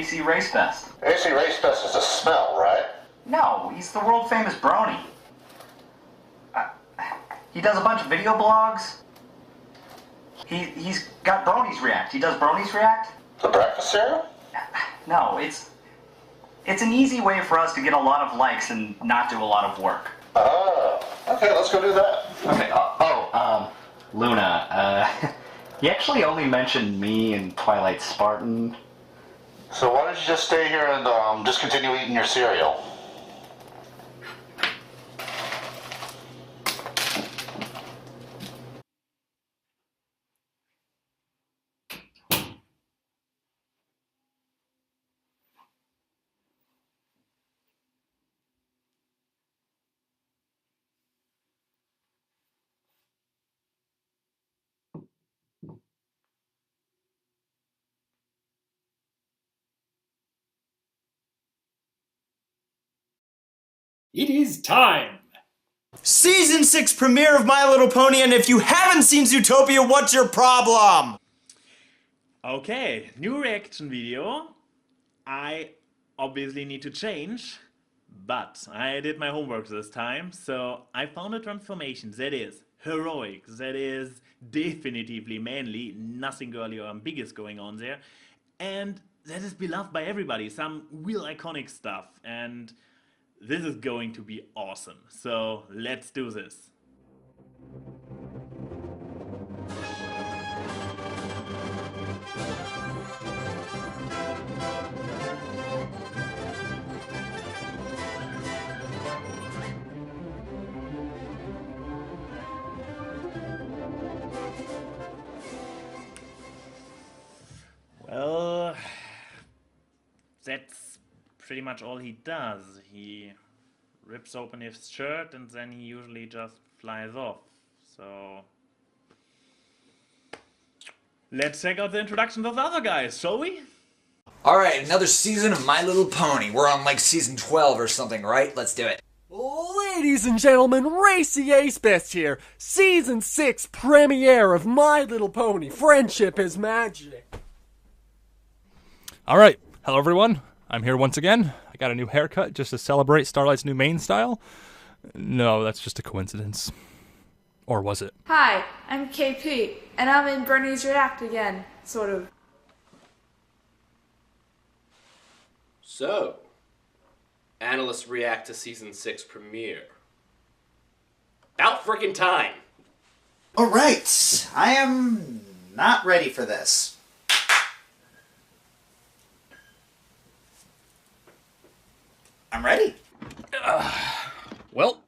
ACRacebest. ACRacebest is a smell, right? No, he's the world-famous brony. He does a bunch of video blogs. He's got Bronies React. He does Bronies React? The breakfast cereal? No, it's an easy way for us to get a lot of likes and not do a lot of work. Oh, okay, let's go do that. Okay, Luna, he actually only mentioned me and Twilight Spartan. So why don't you just stay here and just continue eating your cereal? It is time! Season 6 premiere of My Little Pony, and if you haven't seen Zootopia, what's your problem? Okay, new reaction video. I obviously need to change, but I did my homework this time, so I found a transformation that is heroic, that is definitively manly, nothing girly or ambiguous going on there, and that is beloved by everybody, some real iconic stuff, and this is going to be awesome. So let's do this. Well, that's pretty much all he does. He rips open his shirt and then he usually just flies off. So let's check out the introductions of the other guys, shall we? Alright, another season of My Little Pony. We're on like season 12 or something, right? Let's do it. Ladies and gentlemen, ACRacebest here. Season 6 premiere of My Little Pony. Friendship is magic. Alright, hello everyone. I'm here once again. I got a new haircut just to celebrate Starlight's new main style. No, that's just a coincidence. Or was it? Hi, I'm KP, and I'm in Bernie's React again, sort of. So, analysts react to season 6 premiere. About frickin' time! Alright, I am not ready for this. I'm ready. Well,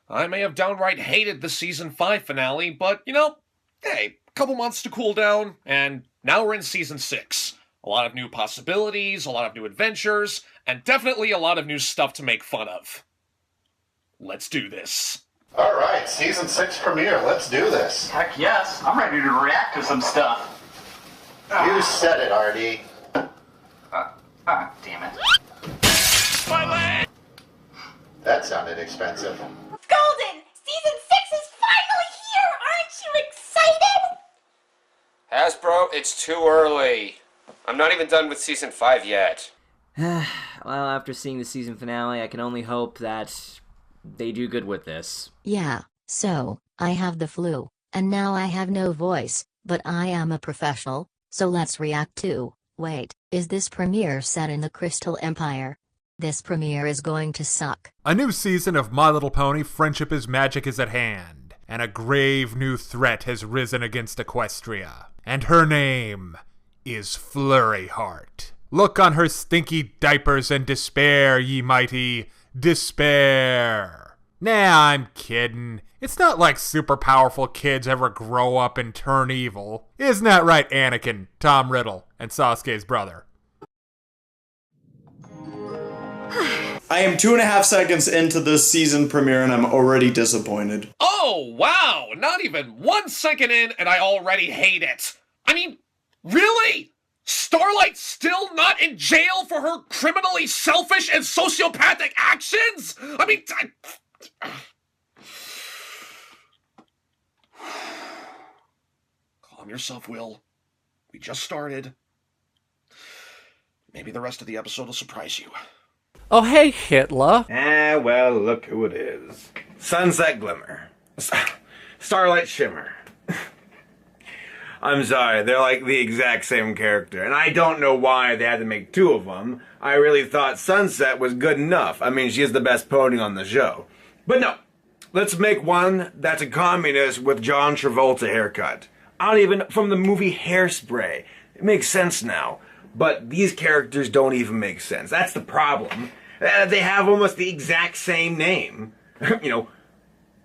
I may have downright hated the season 5 finale, but, you know, hey, a couple months to cool down, and now we're in season 6. A lot of new possibilities, a lot of new adventures, and definitely a lot of new stuff to make fun of. Let's do this. Alright, season 6 premiere. Let's do this. Heck yes, I'm ready to react to some stuff. You said it, RD. Damn it. My leg! That sounded expensive. Golden! Season 6 is finally here! Aren't you excited? Hasbro, it's too early. I'm not even done with season 5 yet. Well, after seeing the season finale, I can only hope that they do good with this. Yeah, so, I have the flu, and now I have no voice, but I am a professional, so let's react to, wait, is this premiere set in the Crystal Empire? This premiere is going to suck. A new season of My Little Pony Friendship is Magic is at hand, and a grave new threat has risen against Equestria. And her name is Flurry Heart. Look on her stinky diapers and despair, ye mighty, despair. Nah, I'm kidding. It's not like super powerful kids ever grow up and turn evil. Isn't that right, Anakin, Tom Riddle, and Sasuke's brother? I am 2.5 seconds into this season premiere and I'm already disappointed. Oh, wow! Not even 1 second in and I already hate it. I mean, really? Starlight's still not in jail for her criminally selfish and sociopathic actions? I mean, Calm yourself, Will. We just started. Maybe the rest of the episode will surprise you. Oh, hey, Hitler. Ah, well, look who it is. Sunset Glimmer. Starlight Shimmer. I'm sorry, they're like the exact same character, and I don't know why they had to make 2 of them. I really thought Sunset was good enough. I mean, she is the best pony on the show. But no, let's make one that's a communist with John Travolta haircut. From the movie Hairspray. It makes sense now. But these characters don't even make sense. That's the problem. They have almost the exact same name. You know,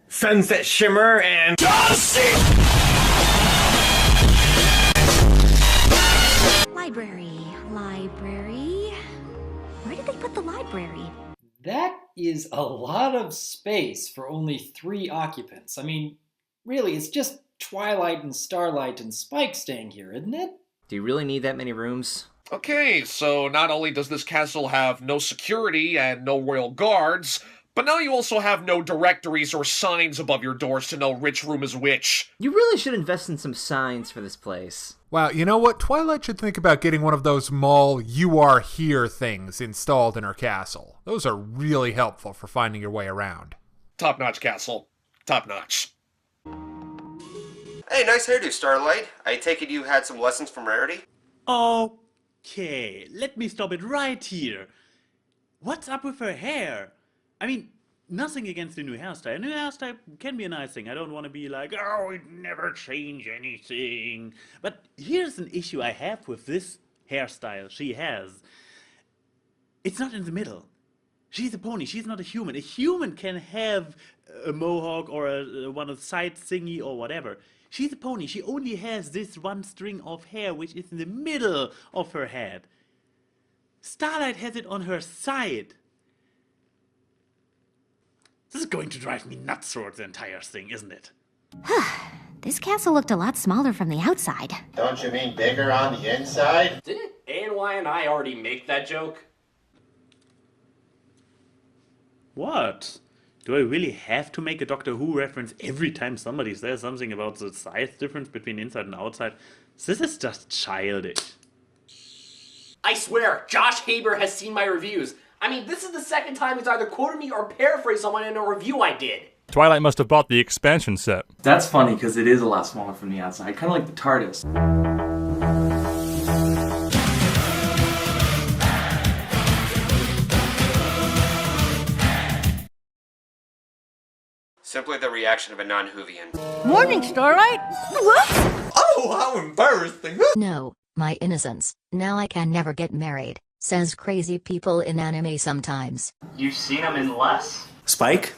Sunset Shimmer and... Library. Where did they put the library? That is a lot of space for only 3 occupants. I mean, really, it's just Twilight and Starlight and Spike staying here, isn't it? Do you really need that many rooms? Okay, so not only does this castle have no security and no royal guards, but now you also have no directories or signs above your doors to know which room is which. You really should invest in some signs for this place. Wow, you know what? Twilight should think about getting one of those mall "you are here" things installed in her castle. Those are really helpful for finding your way around. Top-notch castle. Top-notch. Hey, nice hairdo, Starlight. I take it you had some lessons from Rarity? Okay, let me stop it right here. What's up with her hair? I mean, nothing against the new hairstyle. A new hairstyle can be a nice thing. I don't want to be like, oh, it never change anything. But here's an issue I have with this hairstyle she has. It's not in the middle. She's a pony. She's not a human. A human can have a mohawk or one of the side thingy or whatever. She's a pony. She only has this one string of hair which is in the middle of her head. Starlight has it on her side. This is going to drive me nuts throughout the entire thing, isn't it? This castle looked a lot smaller from the outside. Don't you mean bigger on the inside? Didn't ANY and I already make that joke? What? Do I really have to make a Doctor Who reference every time somebody says something about the size difference between inside and outside? This is just childish. I swear, Josh Haber has seen my reviews. I mean, this is the second time he's either quoted me or paraphrased someone in a review I did. Twilight must have bought the expansion set. That's funny, because it is a lot smaller from the outside. Kind of like the TARDIS. Simply the reaction of a non-Whovian. Morning, Starlight! Whoops! Oh, how embarrassing! No, my innocence. Now I can never get married, says crazy people in anime sometimes. You've seen him in less. Spike?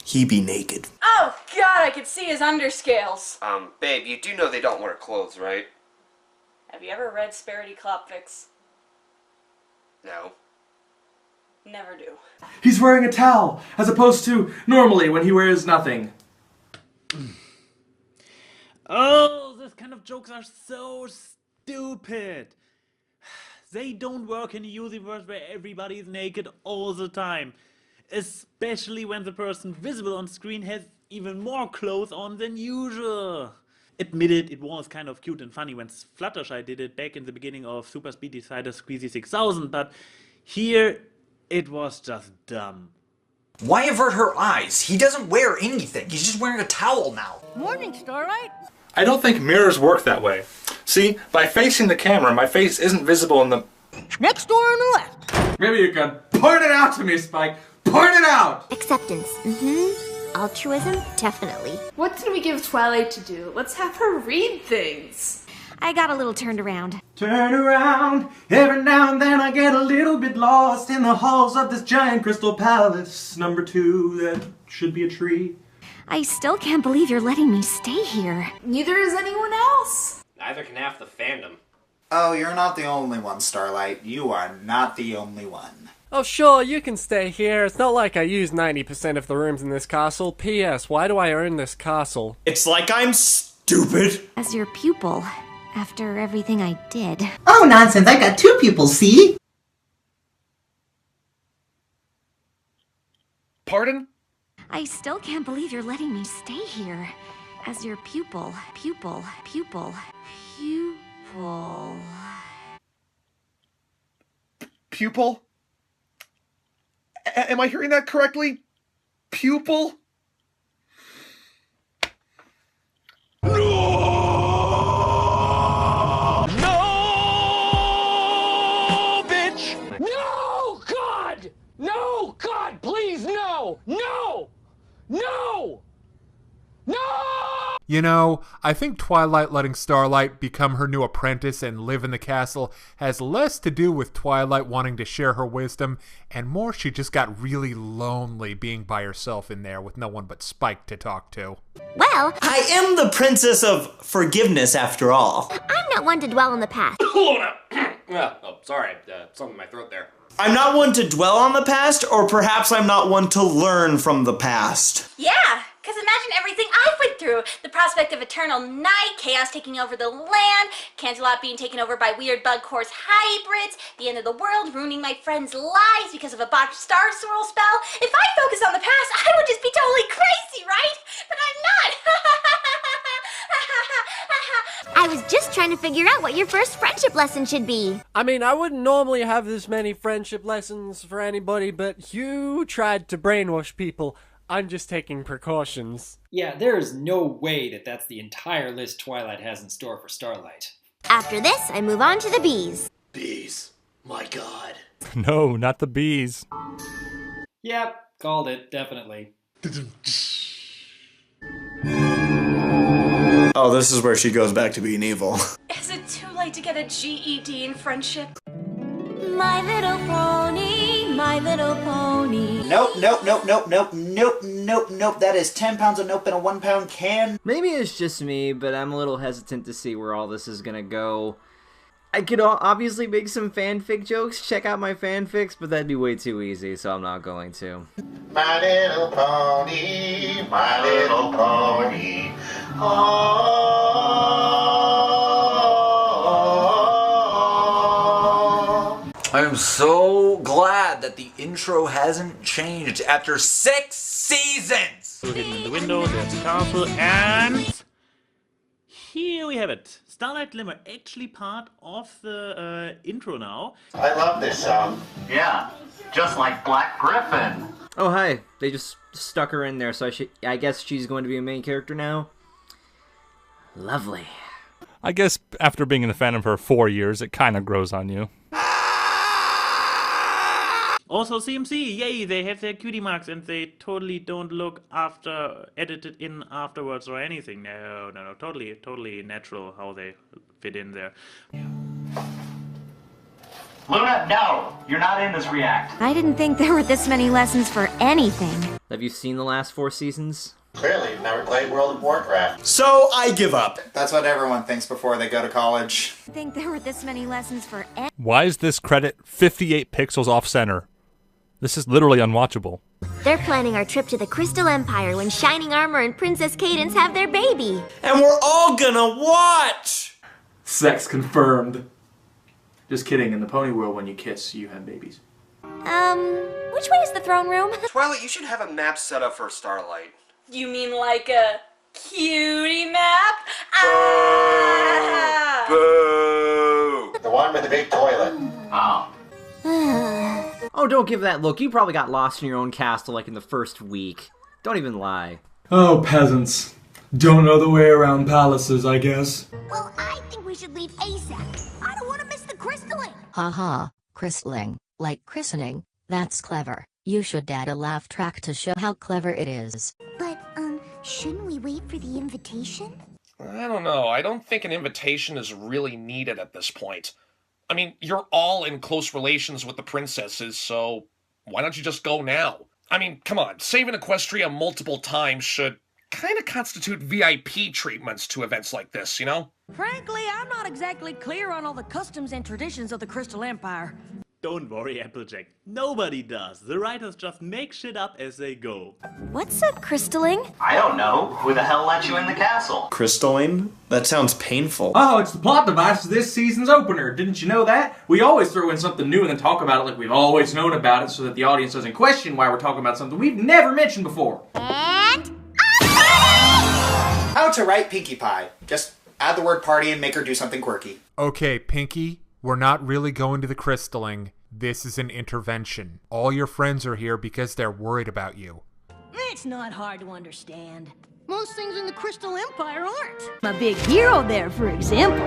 He be naked. Oh god, I could see his underscales. Babe, you do know they don't wear clothes, right? Have you ever read Sparity Klopfix? No. Never do. He's wearing a towel, as opposed to normally when he wears nothing. Oh, this kind of jokes are so stupid. They don't work in a universe where everybody is naked all the time. Especially when the person visible on screen has even more clothes on than usual. Admitted, it was kind of cute and funny when Fluttershy did it back in the beginning of Super Speed Decider Squeezy 6000, but here it was just dumb. Why avert her eyes? He doesn't wear anything. He's just wearing a towel now. Morning, Starlight. I don't think mirrors work that way. See, by facing the camera, my face isn't visible in the... Next door on the left. Maybe you can point it out to me, Spike. Point it out! Acceptance. Altruism? Definitely. What did we give Twilight to do? Let's have her read things. I got a little turned around. Turn around. Every now and then I get a little bit lost in the halls of this giant crystal palace. Number 2, that should be a tree. I still can't believe you're letting me stay here. Neither is anyone else. Neither can half the fandom. Oh, you're not the only one, Starlight. You are not the only one. Oh sure, you can stay here. It's not like I use 90% of the rooms in this castle. P.S. Why do I own this castle? It's like I'm stupid. As your pupil, after everything I did. Oh, nonsense. I got 2 pupils, see? Pardon? I still can't believe you're letting me stay here. As your pupil. Pupil. Pupil? Am I hearing that correctly? Pupil? No, bitch! No, God! No, God, please, no! No! No! No! You know, I think Twilight letting Starlight become her new apprentice and live in the castle has less to do with Twilight wanting to share her wisdom, and more she just got really lonely being by herself in there with no one but Spike to talk to. Well, I am the princess of forgiveness after all. I'm not one to dwell on the past. Luna! Oh, sorry. Something in my throat there. I'm not one to dwell on the past, or perhaps I'm not one to learn from the past. Yeah, because imagine everything I went through. The prospect of eternal night, chaos taking over the land, Canterlot being taken over by weird bug course hybrids, the end of the world, ruining my friends' lives because of a botched star swirl spell. If I focus on the past, I would just be totally crazy, right? But I'm not. I was just trying to figure out what your first friendship lesson should be. I mean, I wouldn't normally have this many friendship lessons for anybody, but you tried to brainwash people. I'm just taking precautions. Yeah, there is no way that that's the entire list Twilight has in store for Starlight. After this, I move on to the bees. Bees. My God. No, not the bees. Yep, called it, definitely. Oh, this is where she goes back to being evil. Is it too late to get a GED in friendship? My little pony, my little pony. Nope. That is 10 pounds of nope in a 1 pound can. Maybe it's just me, but I'm a little hesitant to see where all this is gonna go. I could obviously make some fanfic jokes, check out my fanfics, but that'd be way too easy, so I'm not going to. My little pony, my little pony. I am so glad that the intro hasn't changed after 6 seasons! Hidden in the window, there's the castle, and here we have it. Starlight Glimmer, actually part of the intro now. I love this song. Yeah, just like Black Griffin. Oh hi, they just stuck her in there, so I guess she's going to be a main character now. Lovely. I guess after being in the fandom for 4 years, it kind of grows on you. Also CMC, yay, they have their cutie marks and they totally don't look edited in afterwards or anything. No, totally natural how they fit in there. Luna, no! You're not in this react. I didn't think there were this many lessons for anything. Have you seen the last 4 seasons? Clearly, you've never played World of Warcraft. So I give up. That's what everyone thinks before they go to college. I think there were this many lessons for any. Why is this credit 58 pixels off center? This is literally unwatchable. They're planning our trip to the Crystal Empire when Shining Armor and Princess Cadence have their baby. And we're all gonna watch! Sex confirmed. Just kidding, in the pony world when you kiss, you have babies. Which way is the throne room? Twilight, you should have a map set up for Starlight. You mean like a cutie map? Ah! Boo! The one with the big toilet. Oh. Oh, don't give that look. You probably got lost in your own castle like in the first week. Don't even lie. Oh, peasants. Don't know the way around palaces, I guess. Well, I think we should leave ASAP. I don't want to miss the crystalling. Haha, crystalling, like christening. That's clever. You should add a laugh track to show how clever it is. But, shouldn't we wait for the invitation? I don't know. I don't think an invitation is really needed at this point. I mean, you're all in close relations with the princesses, so why don't you just go now? I mean, come on, saving Equestria multiple times should kind of constitute VIP treatments to events like this, you know? Frankly, I'm not exactly clear on all the customs and traditions of the Crystal Empire. Don't worry, Applejack. Nobody does. The writers just make shit up as they go. What's a crystalling? I don't know. Who the hell let you in the castle? Crystalline? That sounds painful. Oh, it's the plot device to this season's opener. Didn't you know that? We always throw in something new and then talk about it like we've always known about it so that the audience doesn't question why we're talking about something we've never mentioned before. And... How to write Pinkie Pie. Just add the word party and make her do something quirky. Okay, Pinkie, we're not really going to the crystalling. This is an intervention. All your friends are here because they're worried about you. It's not hard to understand. Most things in the Crystal Empire aren't. I'm a big hero there, for example.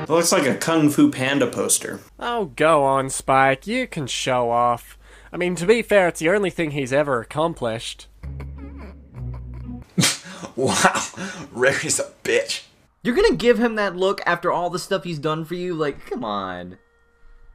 It looks like a Kung Fu Panda poster. Oh, go on, Spike. You can show off. I mean, to be fair, it's the only thing he's ever accomplished. Wow, Rarity's a bitch. You're gonna give him that look after all the stuff he's done for you? Like, come on.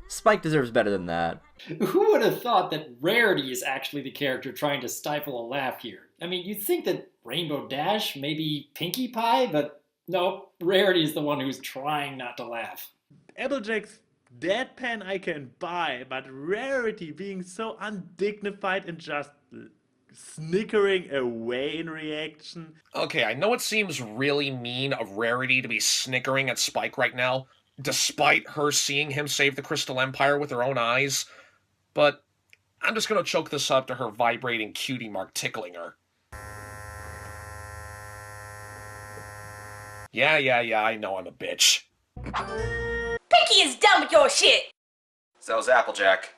Spike deserves better than that. Who would have thought that Rarity is actually the character trying to stifle a laugh here? I mean, you'd think that Rainbow Dash, maybe Pinkie Pie, but no, Rarity is the one who's trying not to laugh. Applejack's deadpan I can buy, but Rarity being so undignified and just snickering away in reaction. Okay, I know it seems really mean of Rarity to be snickering at Spike right now, despite her seeing him save the Crystal Empire with her own eyes, but I'm just gonna choke this up to her vibrating cutie mark tickling her. Yeah, I know I'm a bitch. Pinkie is done with your shit! So's Applejack.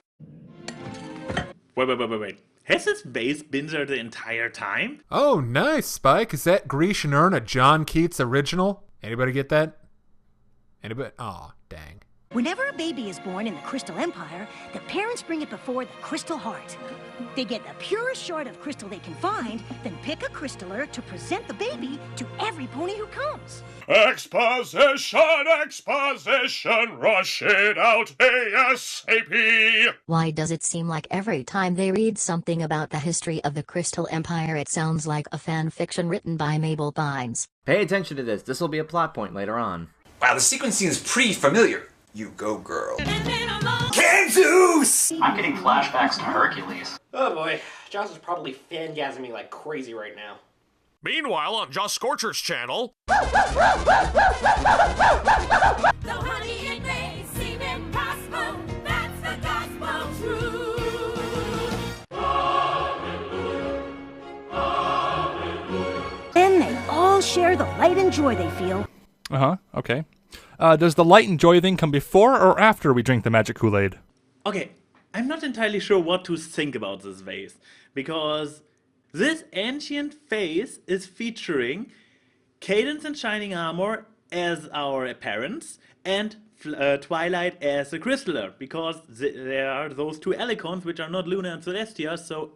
Wait. Has his base been there the entire time? Oh, nice, Spike. Is that Grecian Urn a John Keats original? Anybody get that? Anybody? Aw, dang. Whenever a baby is born in the Crystal Empire, the parents bring it before the Crystal Heart. They get the purest shard of crystal they can find, then pick a crystaller to present the baby to every pony who comes. Exposition, rush it out ASAP! Why does it seem like every time they read something about the history of the Crystal Empire it sounds like a fan fiction written by Mabel Bynes? Pay attention to this. This will be a plot point later on. Wow, the sequence seems pretty familiar. You go, girl. Kansas! I'm getting flashbacks to Hercules. Oh boy, Joss is probably fangasming like crazy right now. Meanwhile, on Joss Scorcher's channel... Then they all share the light and joy they feel. Okay. Does the light and joy thing come before or after we drink the magic Kool-Aid? Okay, I'm not entirely sure what to think about this vase, because this ancient vase is featuring Cadence and Shining Armor as our parents, and Twilight as a crystaller, because there are those two Alicorns which are not Luna and Celestia, so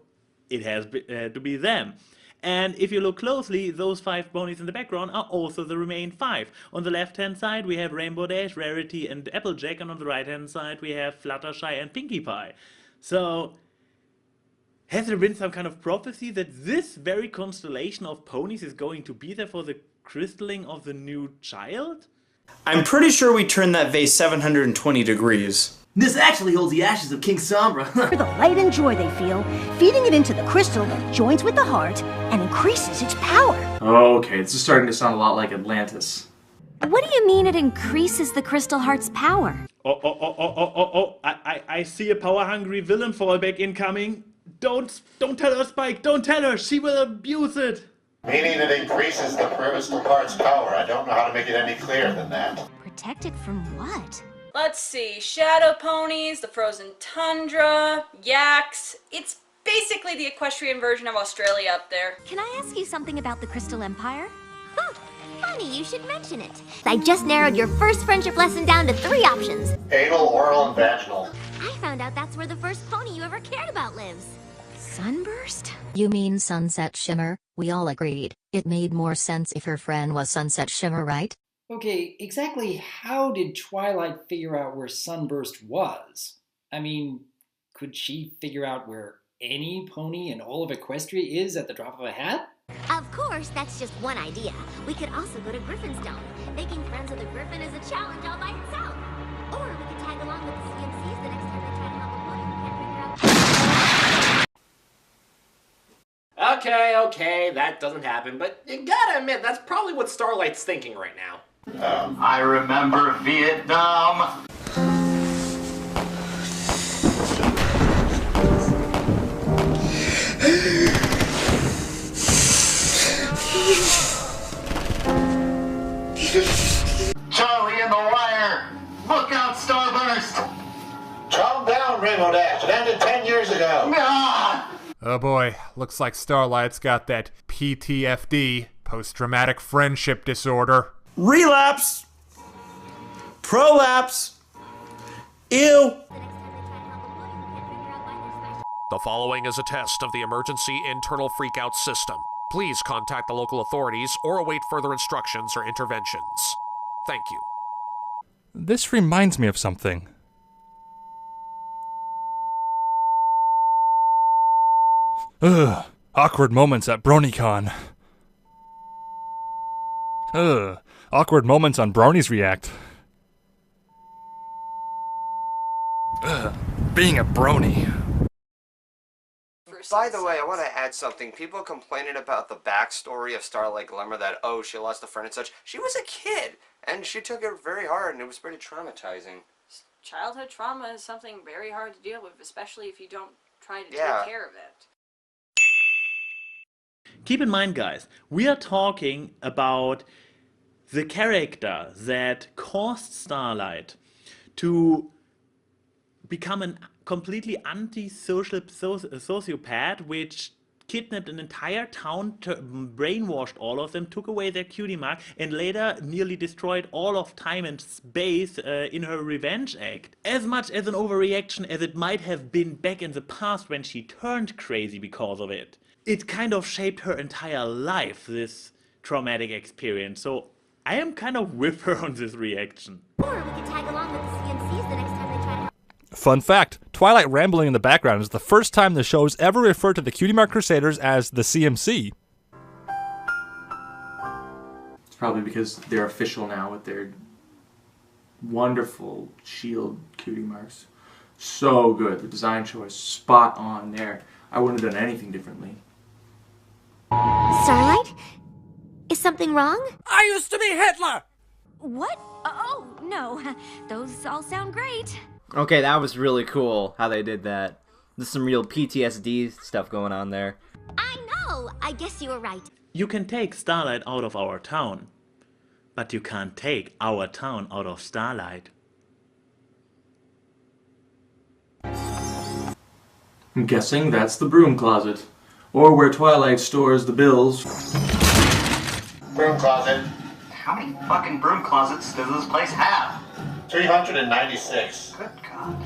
it has to be them. And if you look closely, those 5 ponies in the background are also the remaining 5. On the left-hand side, we have Rainbow Dash, Rarity, and Applejack, and on the right-hand side, we have Fluttershy and Pinkie Pie. So, has there been some kind of prophecy that this very constellation of ponies is going to be there for the crystalling of the new child? I'm pretty sure we turned that vase 720 degrees. This actually holds the ashes of King Sombra. For the light and joy they feel, feeding it into the crystal that joins with the heart and increases its power. Okay, this is starting to sound a lot like Atlantis. What do you mean it increases the crystal heart's power? I see a power-hungry villain fallback incoming. Don't tell her, Spike, don't tell her, she will abuse it. Meaning it increases the crystal heart's power. I don't know how to make it any clearer than that. Protected from what? Let's see, shadow ponies, the frozen tundra, yaks. It's basically the equestrian version of Australia up there. Can I ask you something about the Crystal Empire? Huh, funny you should mention it. I just narrowed your first friendship lesson down to 3 options. Anal, oral, and vaginal. I found out that's where the first pony you ever cared about lives. Sunburst? You mean Sunset Shimmer? We all agreed. It made more sense if her friend was Sunset Shimmer, right? Okay, exactly how did Twilight figure out where Sunburst was? I mean, could she figure out where any pony in all of Equestria is at the drop of a hat? Of course, that's just one idea. We could also go to Griffinstone. Making friends with a griffin is a challenge all by itself. Or we could tag along with the CMCs the next time they try to help a pony who can't figure out... Okay, that doesn't happen, but you gotta admit, that's probably what Starlight's thinking right now. I remember Vietnam. Charlie in the wire! Look out, Starburst! Calm down, Rainbow Dash. It ended 10 years ago. Oh boy, looks like Starlight's got that PTFD, post-traumatic friendship disorder. Relapse! Prolapse! Ew! The following is a test of the emergency internal freakout system. Please contact the local authorities or await further instructions or interventions. Thank you. This reminds me of something. Ugh, awkward moments at BronyCon. Ugh, awkward moments on Bronies React. Ugh, being a brony. By the way, I want to add something. People complaining about the backstory of Starlight Glimmer, that, oh, she lost a friend and such. She was a kid, and she took it very hard, and it was pretty traumatizing. Childhood trauma is something very hard to deal with, especially if you don't try to take care of it. Keep in mind, guys, we are talking about the character that caused Starlight to become a completely antisocial sociopath, which kidnapped an entire town, brainwashed all of them, took away their cutie mark, and later nearly destroyed all of time and space in her revenge act. As much as an overreaction as it might have been back in the past when she turned crazy because of it, it kind of shaped her entire life, this traumatic experience. So I am kind of with her on this reaction. Or we could tag along with the CMCs the next time they try to help. Fun fact, Twilight rambling in the background is the first time the show's ever referred to the Cutie Mark Crusaders as the CMC. It's probably because they're official now with their wonderful shield cutie marks. So good. The design choice, spot on there. I wouldn't have done anything differently. Starlight? Is something wrong? I used to be Hitler! What? Oh, no. Those all sound great. Okay, that was really cool how they did that. There's some real PTSD stuff going on there. I know! I guess you were right. You can take Starlight out of our town, but you can't take our town out of Starlight. I'm guessing that's the broom closet. Or where Twilight stores the bills. Broom closet. How many fucking broom closets does this place have? 396. Good God.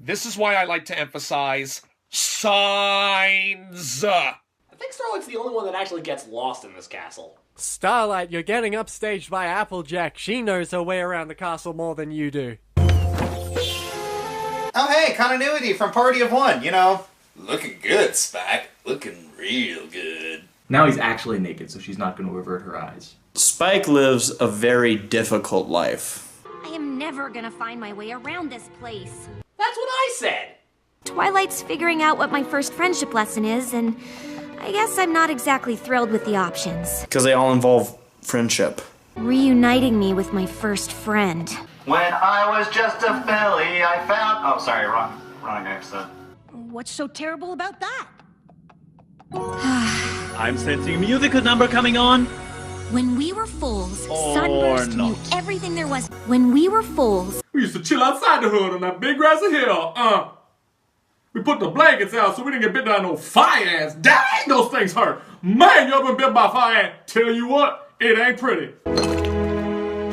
This is why I like to emphasize signs. I think Starlight's the only one that actually gets lost in this castle. Starlight, you're getting upstaged by Applejack. She knows her way around the castle more than you do. Oh hey, continuity from Party of One, you know. Looking good, Spike. Looking real good. Now he's actually naked, so she's not going to avert her eyes. Spike lives a very difficult life. I am never gonna find my way around this place. That's what I said. Twilight's figuring out what my first friendship lesson is, and I guess I'm not exactly thrilled with the options. Because they all involve friendship. Reuniting me with my first friend. When I was just a filly, I found... Oh, sorry, wrong episode. What's so terrible about that? I'm sensing a musical number coming on. When we were fools, Or Sunburst not. knew everything there was. When we were fools, We used to chill outside the hood on that big grassy hill. We put the blankets out so we didn't get bit by no fire ants. Dang, those things hurt. Man, you ever been bit by a fire ant? Tell you what, it ain't pretty.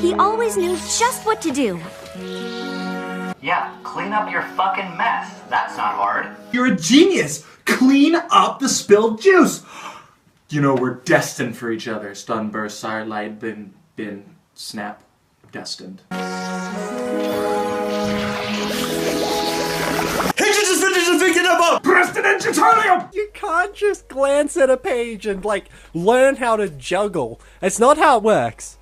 he always knew just what to do. Yeah, clean up your fucking mess. That's not hard. You're a genius! Clean up the spilled juice! You know, we're destined for each other. Sunburst, Starlight, bin, snap, destined. You can't just glance at a page and, like, learn how to juggle. It's not how it works.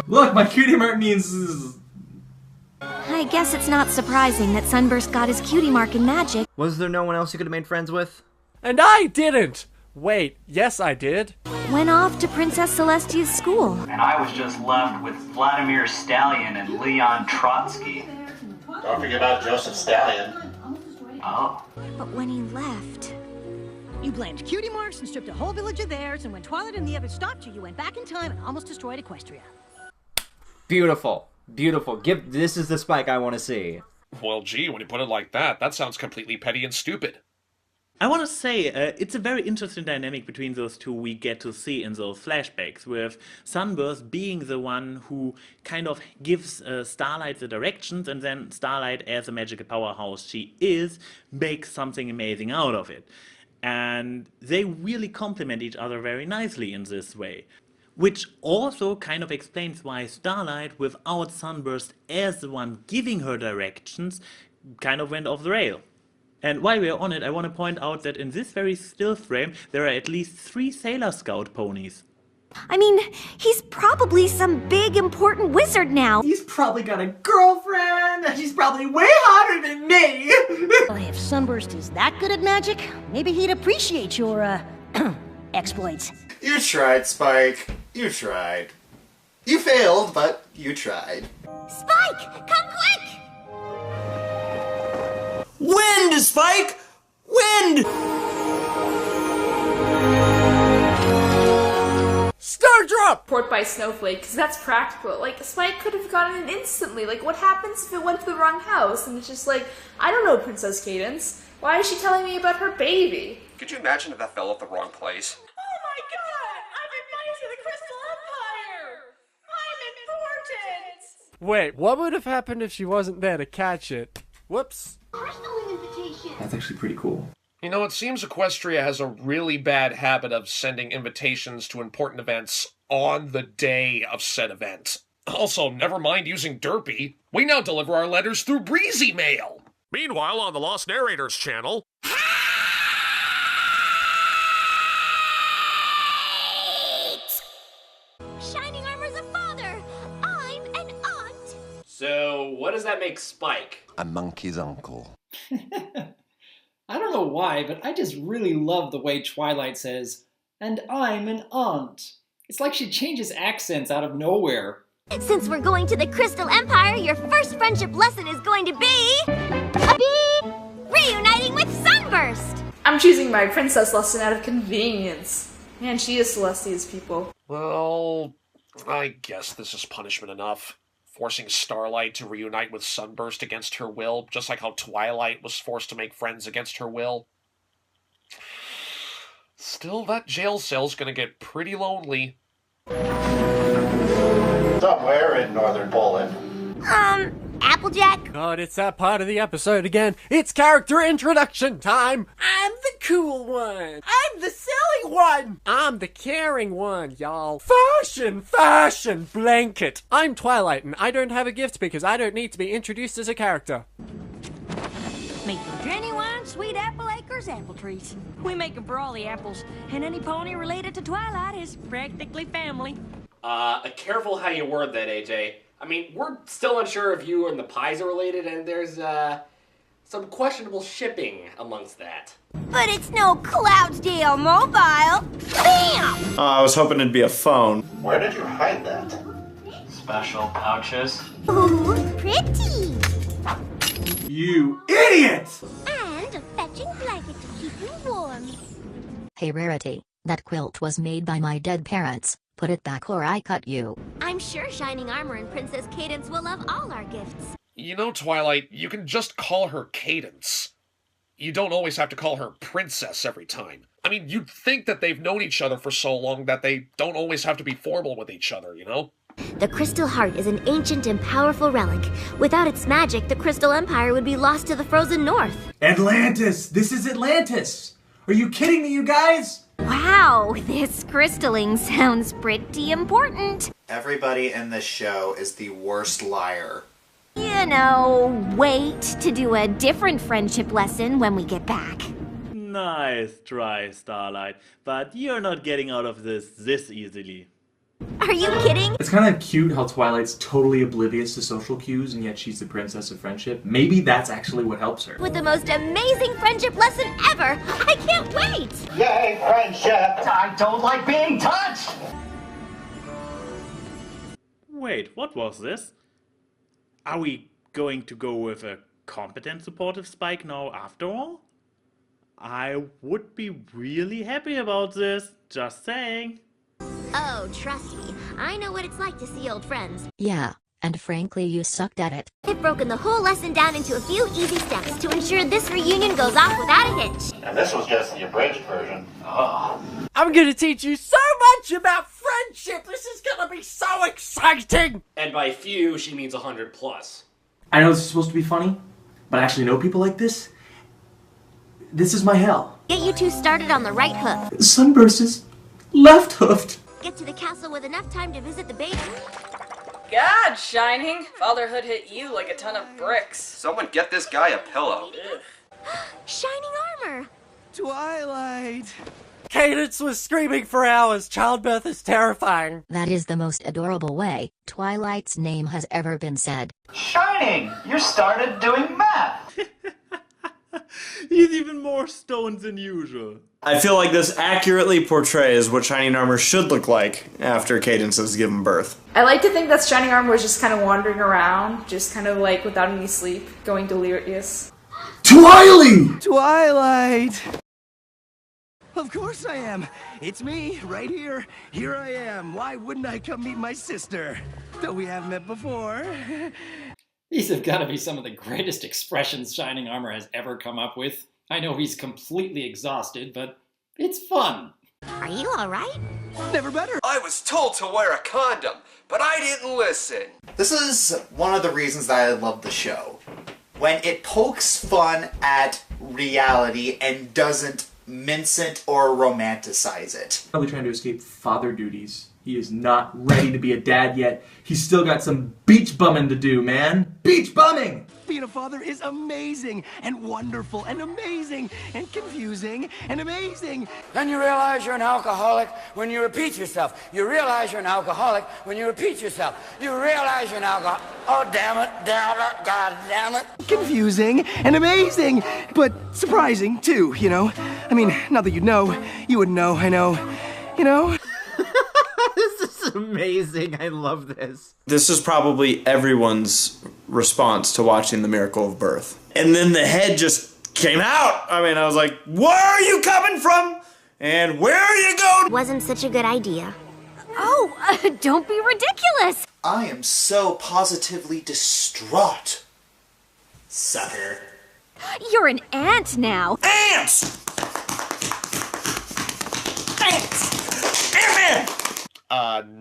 Look, my cutie mark means... I guess it's not surprising that Sunburst got his cutie mark in magic. Was there no one else you could have made friends with? And I didn't! Wait, yes I did. Went off to Princess Celestia's school. And I was just left with Vladimir Stallion and Leon Trotsky. Don't forget about Joseph Stallion. Oh. But when he left... You blamed cutie marks and stripped a whole village of theirs, and when Twilight and the others stopped you, you went back in time and almost destroyed Equestria. Beautiful. Beautiful. This is the Spike I want to see. Well, gee, when you put it like that, that sounds completely petty and stupid. I want to say, it's a very interesting dynamic between those two we get to see in those flashbacks, with Sunburst being the one who kind of gives Starlight the directions, and then Starlight, as a magical powerhouse she is, makes something amazing out of it. And they really complement each other very nicely in this way. Which also kind of explains why Starlight, without Sunburst as the one giving her directions, kind of went off the rail. And while we're on it, I want to point out that in this very still frame, there are at least 3 Sailor Scout ponies. I mean, he's probably some big important wizard now. He's probably got a girlfriend, and she's probably way hotter than me. Well, if Sunburst is that good at magic, maybe he'd appreciate your, exploits. You tried, Spike. You tried. You failed, but you tried. Spike, come quick! Wind, Spike! Wind! Star drop! Port by Snowflake, because that's practical. Like, Spike could have gotten it instantly. Like, what happens if it went to the wrong house? And it's just like, I don't know Princess Cadence. Why is she telling me about her baby? Could you imagine if that fell at the wrong place? Oh my god! I'm invited to the Crystal Empire! I'm important! Wait, what would have happened if she wasn't there to catch it? Whoops. That's actually pretty cool. You know, it seems Equestria has a really bad habit of sending invitations to important events on the day of said event. Also, never mind using Derpy, we now deliver our letters through Breezy Mail. Meanwhile, on the Lost Narrators channel... Shining armor's a father. I'm an aunt. So, what does that make Spike? A monkey's uncle. I don't know why, but I just really love the way Twilight says, "And I'm an aunt." It's like she changes accents out of nowhere. Since we're going to the Crystal Empire, your first friendship lesson is going to be... reuniting with Sunburst! I'm choosing my princess lesson out of convenience. Man, she is Celestia's people. Well, I guess this is punishment enough. Forcing Starlight to reunite with Sunburst against her will, just like how Twilight was forced to make friends against her will. Still, that jail cell's gonna get pretty lonely. Somewhere in northern Poland. Applejack? God, it's that part of the episode again. It's character introduction time. I'm the cool one. I'm the silly one. I'm the caring one, y'all. Fashion, blanket. I'm Twilight, and I don't have a gift because I don't need to be introduced as a character. Making genuine sweet apple acres apple trees. We make them for all the apples, and any pony related to Twilight is practically family. Careful how you word that, AJ. I mean, we're still unsure if you and the pies are related, and there's, some questionable shipping amongst that. But it's no Cloudsdale mobile. Bam! I was hoping it'd be a phone. Where did you hide that? Special pouches. Ooh, pretty. You idiot! And a fetching blanket to keep you warm. Hey Rarity, that quilt was made by my dead parents. Put it back or I cut you. I'm sure Shining Armor and Princess Cadence will love all our gifts. You know, Twilight, you can just call her Cadence. You don't always have to call her Princess every time. I mean, you'd think that they've known each other for so long that they don't always have to be formal with each other, you know? The Crystal Heart is an ancient and powerful relic. Without its magic, the Crystal Empire would be lost to the frozen north. Atlantis! This is Atlantis! Are you kidding me, you guys? Wow, this crystalling sounds pretty important. Everybody in this show is the worst liar. You know, wait to do a different friendship lesson when we get back. Nice try, Starlight, but you're not getting out of this easily. Are you kidding? It's kind of cute how Twilight's totally oblivious to social cues, and yet she's the princess of friendship. Maybe that's actually what helps her. With the most amazing friendship lesson ever! I can't wait! Yay, friendship! I don't like being touched! Wait, what was this? Are we going to go with a competent supportive Spike now after all? I would be really happy about this, just saying. Oh, trust me, I know what it's like to see old friends. Yeah, and frankly you sucked at it. I've broken the whole lesson down into a few easy steps to ensure this reunion goes off without a hitch. And this was just the abridged version. Oh. I'm gonna teach you so much about friendship. This is gonna be so exciting. And by few, she means 100 plus. I know this is supposed to be funny, but I actually know people like this. This is my hell. Get you two started on the right hoof. Sunburst is left hoofed. Get to the castle with enough time to visit the baby. God, Shining. Fatherhood hit you like a ton of bricks. Someone get this guy a pillow. Shining Armor! Twilight! Cadence was screaming for hours. Childbirth is terrifying. That is the most adorable way Twilight's name has ever been said. Shining! You started doing math! He's even more stoned than usual. I feel like this accurately portrays what Shining Armor should look like after Cadence has given birth. I like to think that Shining Armor was just kind of wandering around, just kind of like without any sleep, going delirious. Twilight! Twilight! Of course I am. It's me, right here. Here I am. Why wouldn't I come meet my sister? Though we have met before. These have got to be some of the greatest expressions Shining Armor has ever come up with. I know he's completely exhausted, but it's fun. Are you alright? Never better. I was told to wear a condom, but I didn't listen. This is one of the reasons that I love the show. When it pokes fun at reality and doesn't mince it or romanticize it. Probably trying to escape father duties. He is not ready to be a dad yet. He's still got some beach bumming to do, man. Beach bumming! Being a father is amazing and wonderful and amazing and confusing and amazing. Then you realize you're an alcoholic when you repeat yourself. You realize you're an alcoholic when you repeat yourself. You realize you're an alcoholic. Oh, damn it, God damn it. Confusing and amazing, but surprising too, you know? I mean, not that you'd know. You would know, I know. You know? This is amazing. I love this. This is probably everyone's response to watching The Miracle of Birth. And then the head just came out. I mean, I was like, where are you coming from? And where are you going? Wasn't such a good idea. Oh, don't be ridiculous. I am so positively distraught. Sucker. You're an ant now. Ants! Ant-Man!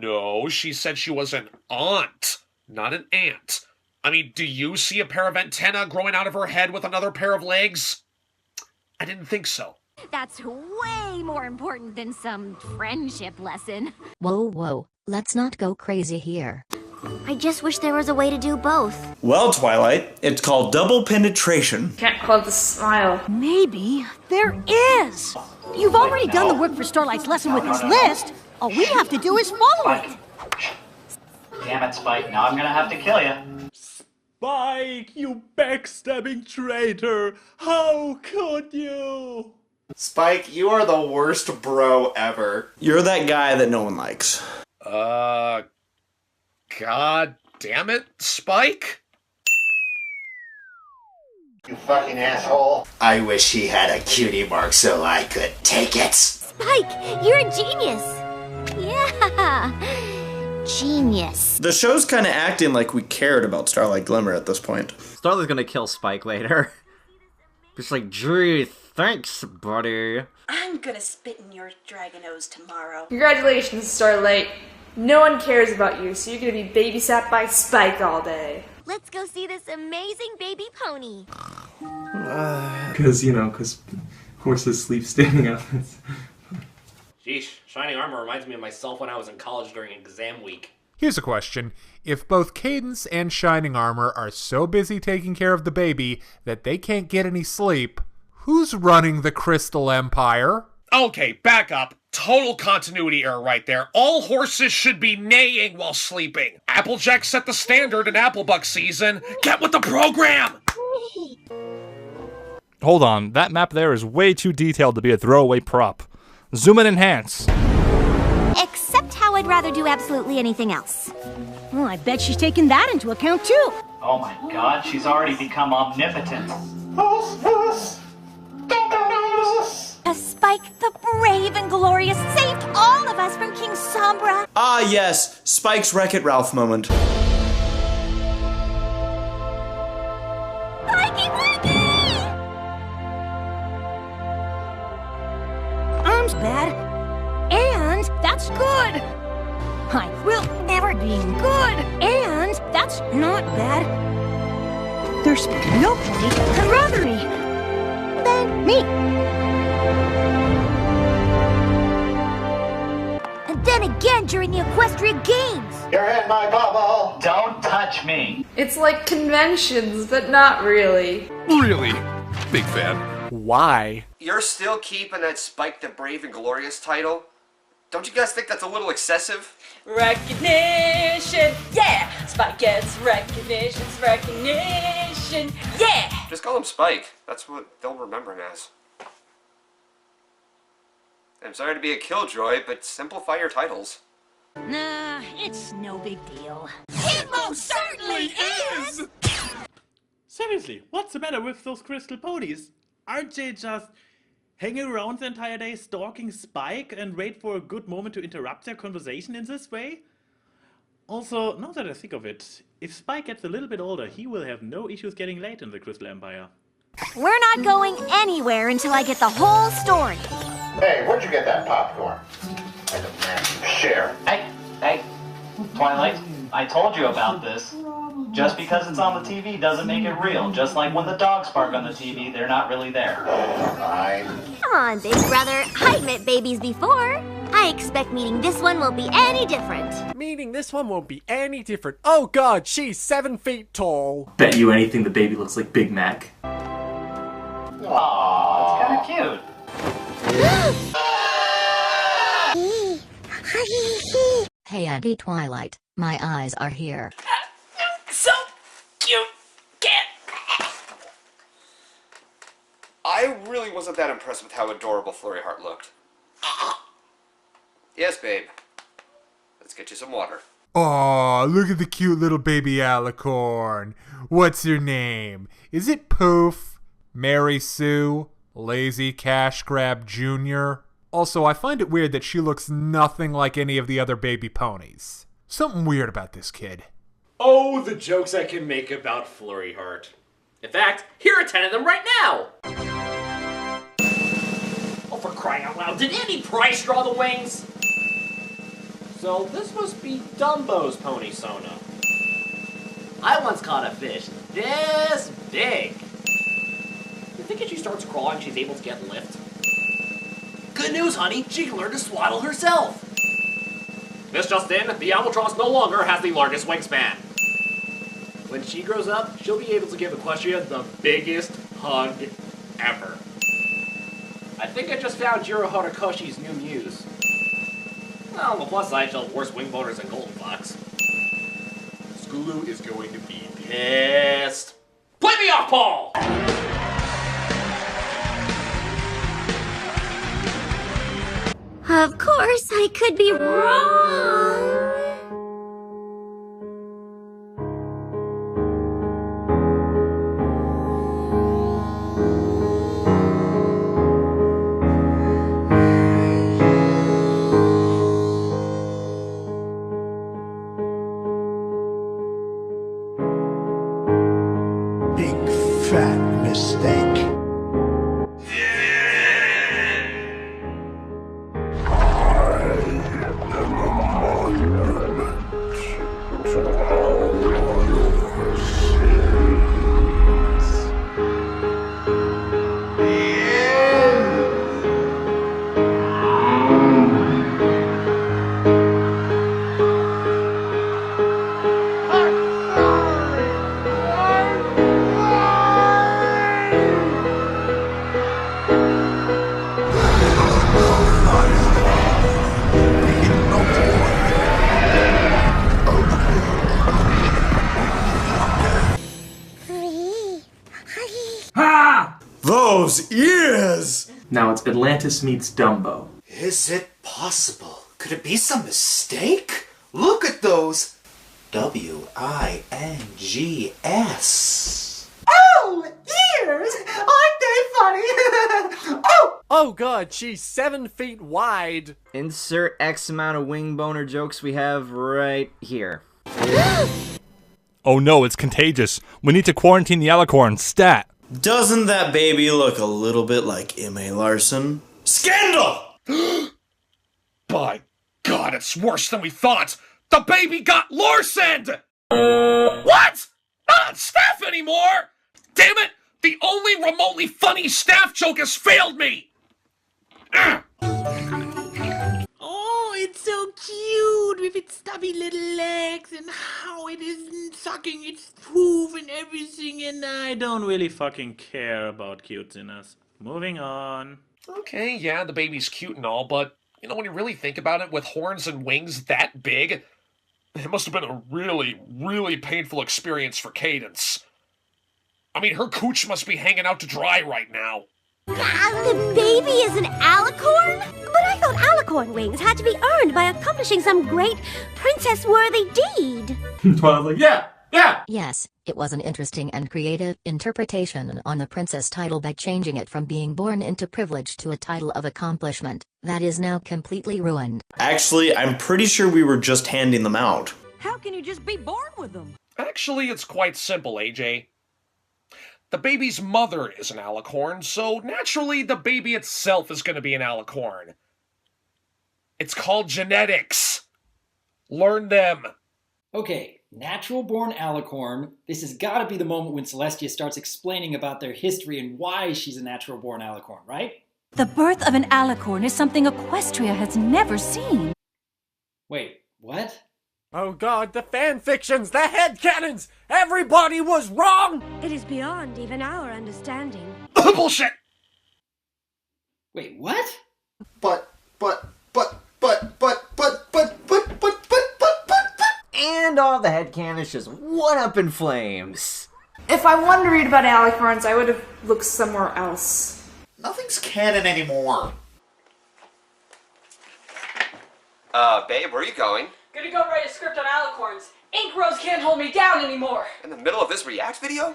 No, she said she was an aunt, not an ant. I mean, do you see a pair of antennae growing out of her head with another pair of legs? I didn't think so. That's way more important than some friendship lesson. Whoa, let's not go crazy here. I just wish there was a way to do both. Well, Twilight, it's called double penetration. Can't call it the smile. Maybe there is. You've already done the work for Starlight's lesson with this list. All we have to do is follow it. Damn it, Spike. Now I'm gonna have to kill you. Spike, you backstabbing traitor! How could you? Spike, you are the worst bro ever. You're that guy that no one likes. God damn it, Spike? You fucking asshole. I wish he had a cutie mark so I could take it. Spike, you're a genius. Yeah. Genius. The show's kind of acting like we cared about Starlight Glimmer at this point. Starlight's gonna kill Spike later. Just like, gee, thanks, buddy. I'm gonna spit in your dragon nose tomorrow. Congratulations, Starlight. No one cares about you, so you're gonna be babysat by Spike all day. Let's go see this amazing baby pony. Because horses sleep standing up. Sheesh, Shining Armor reminds me of myself when I was in college during exam week. Here's a question. If both Cadence and Shining Armor are so busy taking care of the baby that they can't get any sleep, who's running the Crystal Empire? Okay, back up. Total continuity error right there. All horses should be neighing while sleeping. Applejack set the standard in Applebuck season. Get with the program! Hold on, that map there is way too detailed to be a throwaway prop. Zoom and enhance. Except how I'd rather do absolutely anything else. Well, I bet she's taking that into account too. Oh my god, she's already become omnipotent. Spike the Brave and Glorious saved all of us from King Sombra. Ah yes, Spike's Wreck-It Ralph moment. Arm's bad, and that's good. I will never be good, and that's not bad. There's nobody I'd rather be than me. And then again during the Equestria Games. You're in my bubble. Don't touch me. It's like conventions, but not really. Really? Big fan. Why? You're still keeping that Spike the Brave and Glorious title? Don't you guys think that's a little excessive? Recognition, yeah! Spike gets recognition, yeah! Just call him Spike. That's what they'll remember him as. I'm sorry to be a killjoy, but simplify your titles. Nah, it's no big deal. It most certainly is! Seriously, what's the matter with those crystal ponies? Aren't they just hanging around the entire day stalking Spike and wait for a good moment to interrupt their conversation in this way? Also, now that I think of it, if Spike gets a little bit older, he will have no issues getting late in the Crystal Empire. We're not going anywhere until I get the whole story. Hey, where'd you get that popcorn? I demand you share. Hey, Twilight, I told you about this. Just because it's on the TV doesn't make it real. Just like when the dogs bark on the TV, they're not really there. Come on, big brother. I've met babies before. I expect meeting this one won't be any different. Meaning this one won't be any different. Oh god, she's 7 feet tall. Bet you anything the baby looks like Big Mac. Aww, it's kinda cute. Hey Auntie Twilight, my eyes are here. So cute, cat! I really wasn't that impressed with how adorable Flurry Heart looked. Yes, babe. Let's get you some water. Aw, look at the cute little baby Alicorn. What's her name? Is it Poof? Mary Sue? Lazy Cash Grab Jr.? Also, I find it weird that she looks nothing like any of the other baby ponies. Something weird about this kid. Oh, the jokes I can make about Flurry Heart. In fact, here are 10 of them right now! Oh, for crying out loud, did Andy Price draw the wings? So this must be Dumbo's pony Sona. I once caught a fish this big. You think if she starts crawling, she's able to get lift? Good news, honey, she can learn to swaddle herself. This just in, the albatross no longer has the largest wingspan. When she grows up, she'll be able to give Equestria the biggest hug ever. I think I just found Jiro Horikoshi's new muse. Well, on the plus side, she'll have worse wing boners than Golden Fox. Scootaloo is going to be pissed. Play me off, Paul! Of course, I could be wrong. Big fat mistake. Those ears! Now it's Atlantis meets Dumbo. Is it possible? Could it be some mistake? Look at those W-I-N-G-S. Oh, ears! Aren't they funny? Oh! Oh god, she's 7 feet wide. Insert X amount of wing boner jokes we have right here. Oh no, it's contagious. We need to quarantine the Alicorn. Stat. Doesn't that baby look a little bit like M.A. Larson? Scandal! By God, it's worse than we thought! The baby got Larsened! What? Not on staff anymore! Damn it! The only remotely funny staff joke has failed me! Oh, it's so cute with its stubby little legs and how it is sucking its poof and everything, and I don't really fucking care about cutesiness. Moving on. Okay, yeah, the baby's cute and all, but, you know, when you really think about it, with horns and wings that big, it must have been a really, really painful experience for Cadence. I mean, her cooch must be hanging out to dry right now. The baby is an alicorn? But I thought alicorn wings had to be earned by accomplishing some great princess-worthy deed. Twilight's like, yeah! Yes, it was an interesting and creative interpretation on the princess title by changing it from being born into privilege to a title of accomplishment that is now completely ruined. Actually, I'm pretty sure we were just handing them out. How can you just be born with them? Actually, it's quite simple, AJ. The baby's mother is an alicorn, so naturally the baby itself is going to be an alicorn. It's called genetics. Learn them. Okay, natural-born alicorn. This has got to be the moment when Celestia starts explaining about their history and why she's a natural-born alicorn, right? The birth of an alicorn is something Equestria has never seen. Wait, what? Oh god, the fanfictions, the headcanons! Everybody was wrong! It is beyond even our understanding. Bullshit! Wait, what? And all the headcanons just one up in flames. If I wanted to read about alicorns, I would have looked somewhere else. Nothing's canon anymore. Babe, where are you going? Gonna go write a script on alicorns. Ink Rose can't hold me down anymore. In the middle of this React video?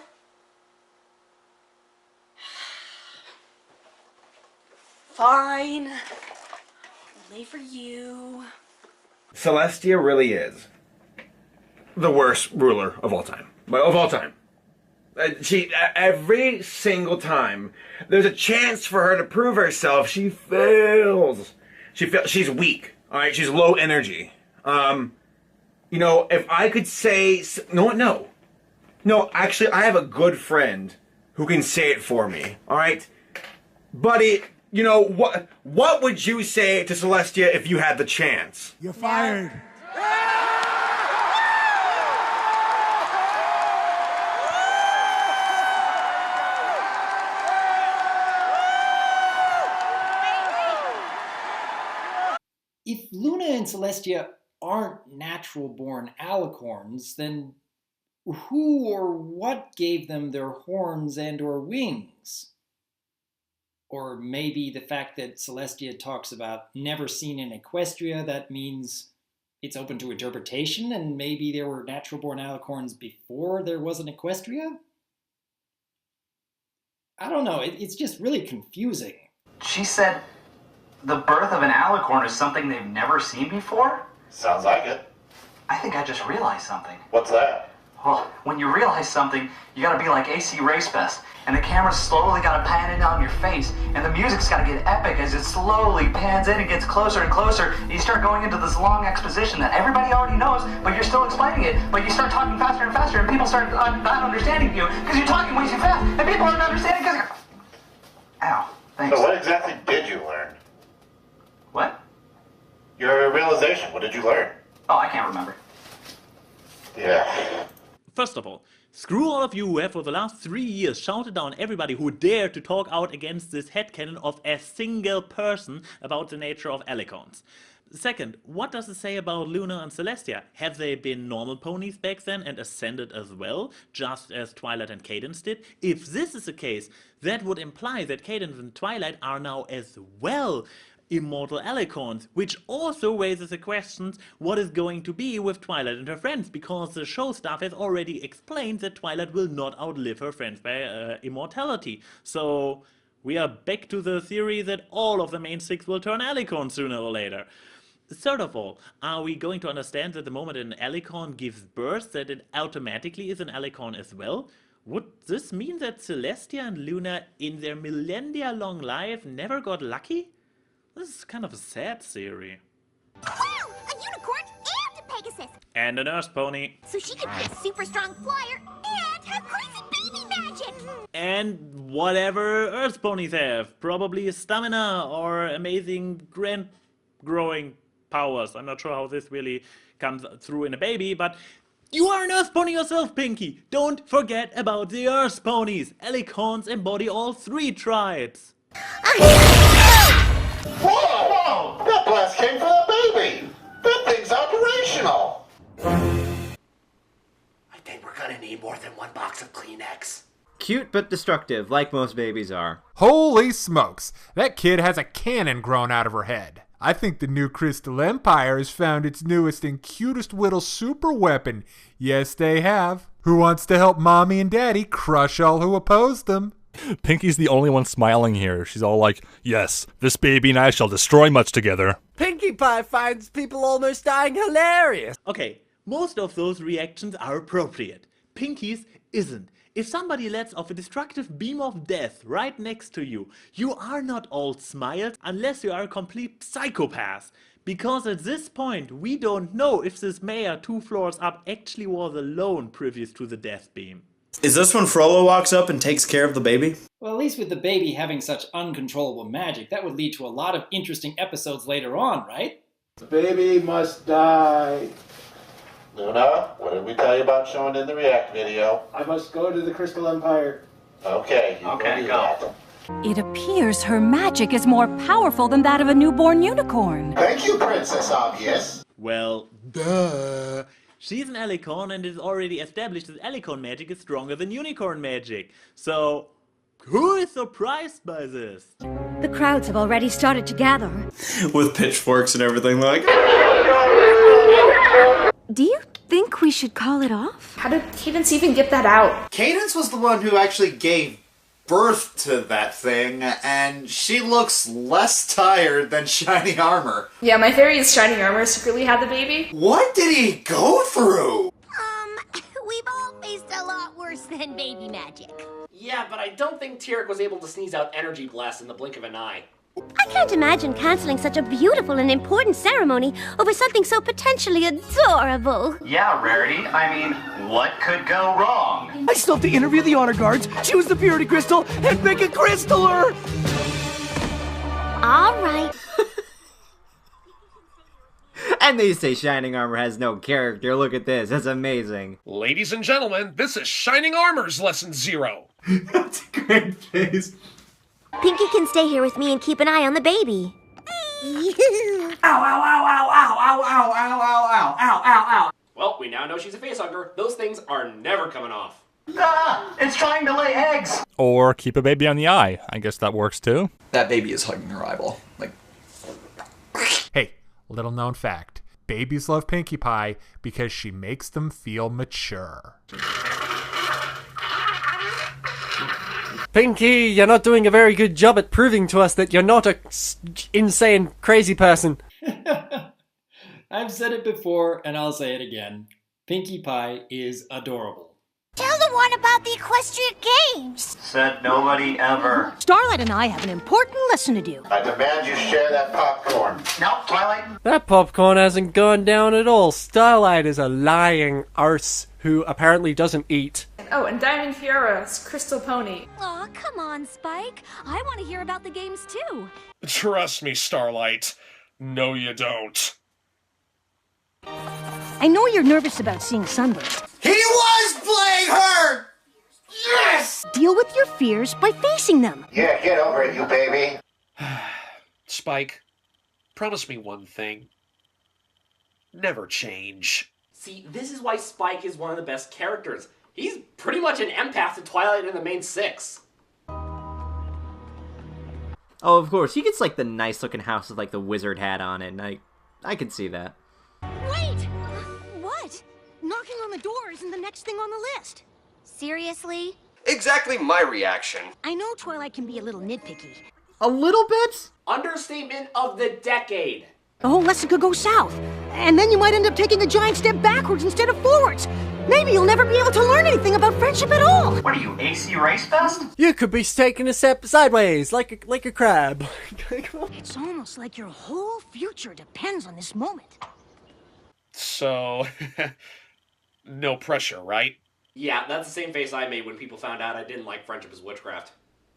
Fine. Only for you. Celestia really is the worst ruler of all time. Of all time. She, every single time there's a chance for her to prove herself, she fails. She's weak, alright? She's low energy. You know, if I could say... No, actually, I have a good friend who can say it for me, alright? Buddy, you know, what would you say to Celestia if you had the chance? You're fired. If Luna and Celestia aren't natural-born alicorns, then who or what gave them their horns and or wings? Or maybe the fact that Celestia talks about never seen in Equestria, that means it's open to interpretation, and maybe there were natural-born alicorns before there was an Equestria? I don't know, it's just really confusing. She said the birth of an alicorn is something they've never seen before? Sounds like it. I think I just realized something. What's that? Well, when you realize something, you gotta be like ACRacebest, and the camera's slowly gotta pan in on your face, and the music's gotta get epic as it slowly pans in and gets closer and closer, and you start going into this long exposition that everybody already knows, but you're still explaining it, but you start talking faster and faster, and people start not understanding you, because you're talking way too fast, and people aren't understanding because you're... Ow, thanks. So what exactly did you learn? What? Your realization, what did you learn? Oh, I can't remember. Yeah. First of all, screw all of you who have for the last 3 years shouted down everybody who dared to talk out against this headcanon of a single person about the nature of alicorns. Second, what does it say about Luna and Celestia? Have they been normal ponies back then and ascended as well, just as Twilight and Cadence did? If this is the case, that would imply that Cadence and Twilight are now as well immortal alicorns, which also raises the questions what is going to be with Twilight and her friends, because the show staff has already explained that Twilight will not outlive her friends by immortality. So we are back to the theory that all of the main six will turn alicorns sooner or later. Third of all, are we going to understand that the moment an alicorn gives birth that it automatically is an alicorn as well? Would this mean that Celestia and Luna in their millennia-long life never got lucky? This is kind of a sad theory. Wow! A unicorn and a Pegasus! And a nurse pony. So she can be a super strong flyer and have crazy baby magic! And whatever Earth ponies have. Probably stamina or amazing grand growing powers. I'm not sure how this really comes through in a baby, but you are an Earth pony yourself, Pinky! Don't forget about the Earth ponies! Alicorns embody all three tribes. Whoa! That blast came from the baby! That thing's operational! I think we're gonna need more than one box of Kleenex. Cute but destructive, like most babies are. Holy smokes, that kid has a cannon grown out of her head. I think the new Crystal Empire has found its newest and cutest little super weapon. Yes, they have. Who wants to help Mommy and Daddy crush all who oppose them? Pinky's the only one smiling here. She's all like, yes, this baby and I shall destroy much together. Pinkie Pie finds people almost dying hilarious. Okay, most of those reactions are appropriate. Pinky's isn't. If somebody lets off a destructive beam of death right next to you, you are not all smiles unless you are a complete psychopath. Because at this point, we don't know if this mayor 2 floors up actually was alone previous to the death beam. Is this when Frollo walks up and takes care of the baby? Well, at least with the baby having such uncontrollable magic, that would lead to a lot of interesting episodes later on, right? The baby must die. Luna, what did we tell you about showing in the React video? I must go to the Crystal Empire. Okay, you Okay, do go. that. It appears her magic is more powerful than that of a newborn unicorn. Thank you, Princess Obvious. Well, duh. She's an alicorn and it is already established that alicorn magic is stronger than unicorn magic. So, who is surprised by this? The crowds have already started to gather. With pitchforks and everything like. Do you think we should call it off? How did Cadence even get that out? Cadence was the one who actually gave birth to that thing, and she looks less tired than Shiny Armor. Yeah, my theory is Shiny Armor secretly had the baby. What did he go through? We've all faced a lot worse than baby magic. Yeah, but I don't think Tyrek was able to sneeze out energy blast in the blink of an eye. I can't imagine canceling such a beautiful and important ceremony over something so potentially adorable. Yeah, Rarity. I mean, what could go wrong? I still have to interview the honor guards, choose the purity crystal, and pick a crystaller! All right. And they say Shining Armor has no character. Look at this. That's amazing. Ladies and gentlemen, this is Shining Armor's Lesson 0. That's a great face. Pinky can stay here with me and keep an eye on the baby. Ow, ow, ow, ow, ow, ow, ow, ow, ow, ow, ow, ow, ow. Well, we we now know she's a facehugger, those things are never coming off. Ah, it's trying to lay eggs! Or keep a baby on the eye. I guess that works too. That baby is hugging her eyeball. Like, Hey, little known fact. Babies love Pinkie Pie because she makes them feel mature. Pinkie, you're not doing a very good job at proving to us that you're not a insane, crazy person. I've said it before, and I'll say it again. Pinkie Pie is adorable. Tell the one about the equestrian games. Said nobody ever. Starlight and I have an important lesson to do. I demand you share that popcorn. No, Twilight. That popcorn hasn't gone down at all. Starlight is a lying arse who apparently doesn't eat. Oh, and Diamond Fiera's Crystal Pony. Aw, come on, Spike. I want to hear about the games too. Trust me, Starlight. No, you don't. I know you're nervous about seeing Sunburst. He was playing her! Yes! Deal with your fears by facing them. Yeah, get over it, you baby. Spike, promise me one thing. Never change. See, this is why Spike is one of the best characters. He's pretty much an empath to Twilight and the main six. Oh, of course. He gets, like, the nice-looking house with, like, the wizard hat on it, and I can see that. Wait! What? Knocking on the door isn't the next thing on the list. Seriously? Exactly my reaction. I know Twilight can be a little nitpicky. A little bit? Understatement of the decade. The whole lesson could go south, and then you might end up taking a giant step backwards instead of forwards. Maybe you'll never be able to learn anything about friendship at all. What are you, ACRacebest? You could be taking a step sideways, like a crab. It's almost like your whole future depends on this moment. So, no pressure, right? Yeah, that's the same face I made when people found out I didn't like friendship as witchcraft.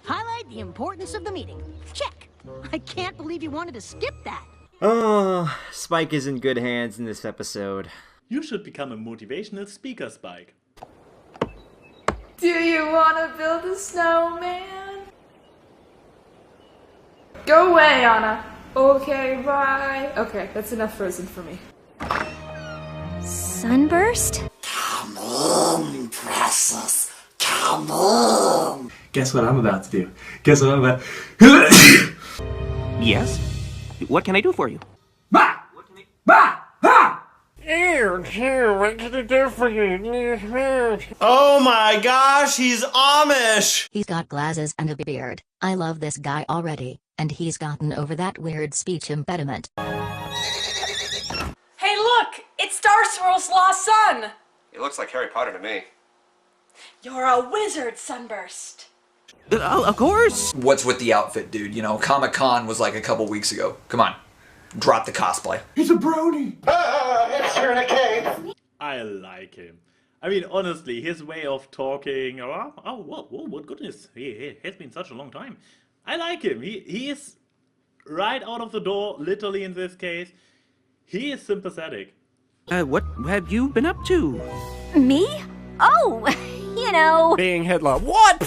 Highlight the importance of the meeting. Check. I can't believe you wanted to skip that. Oh, Spike is in good hands in this episode. You should become a motivational speaker, Spike. Do you want to build a snowman? Go away, Anna. Okay, bye. Okay, that's enough Frozen for me. Sunburst? Come on, precious. Come on. Guess what I'm about to do? Guess what I'm about... Yes? What can I do for you? Bah! Bah! Ha! What can I do for you? Oh my gosh, he's Amish! He's got glasses and a beard. I love this guy already, and he's gotten over that weird speech impediment. Hey look! It's Star Swirl's lost son! He looks like Harry Potter to me. You're a wizard, Sunburst. Of course! What's with the outfit, dude? You know, Comic-Con was like a couple weeks ago. Come on. Drop the cosplay. He's a brony! Hipster in a cape. I like him. I mean, honestly, his way of talking, what goodness, he has been such a long time. I like him. He is right out of the door, literally in this case. He is sympathetic. What have you been up to? Me? Oh, you know. Being Hitler. What?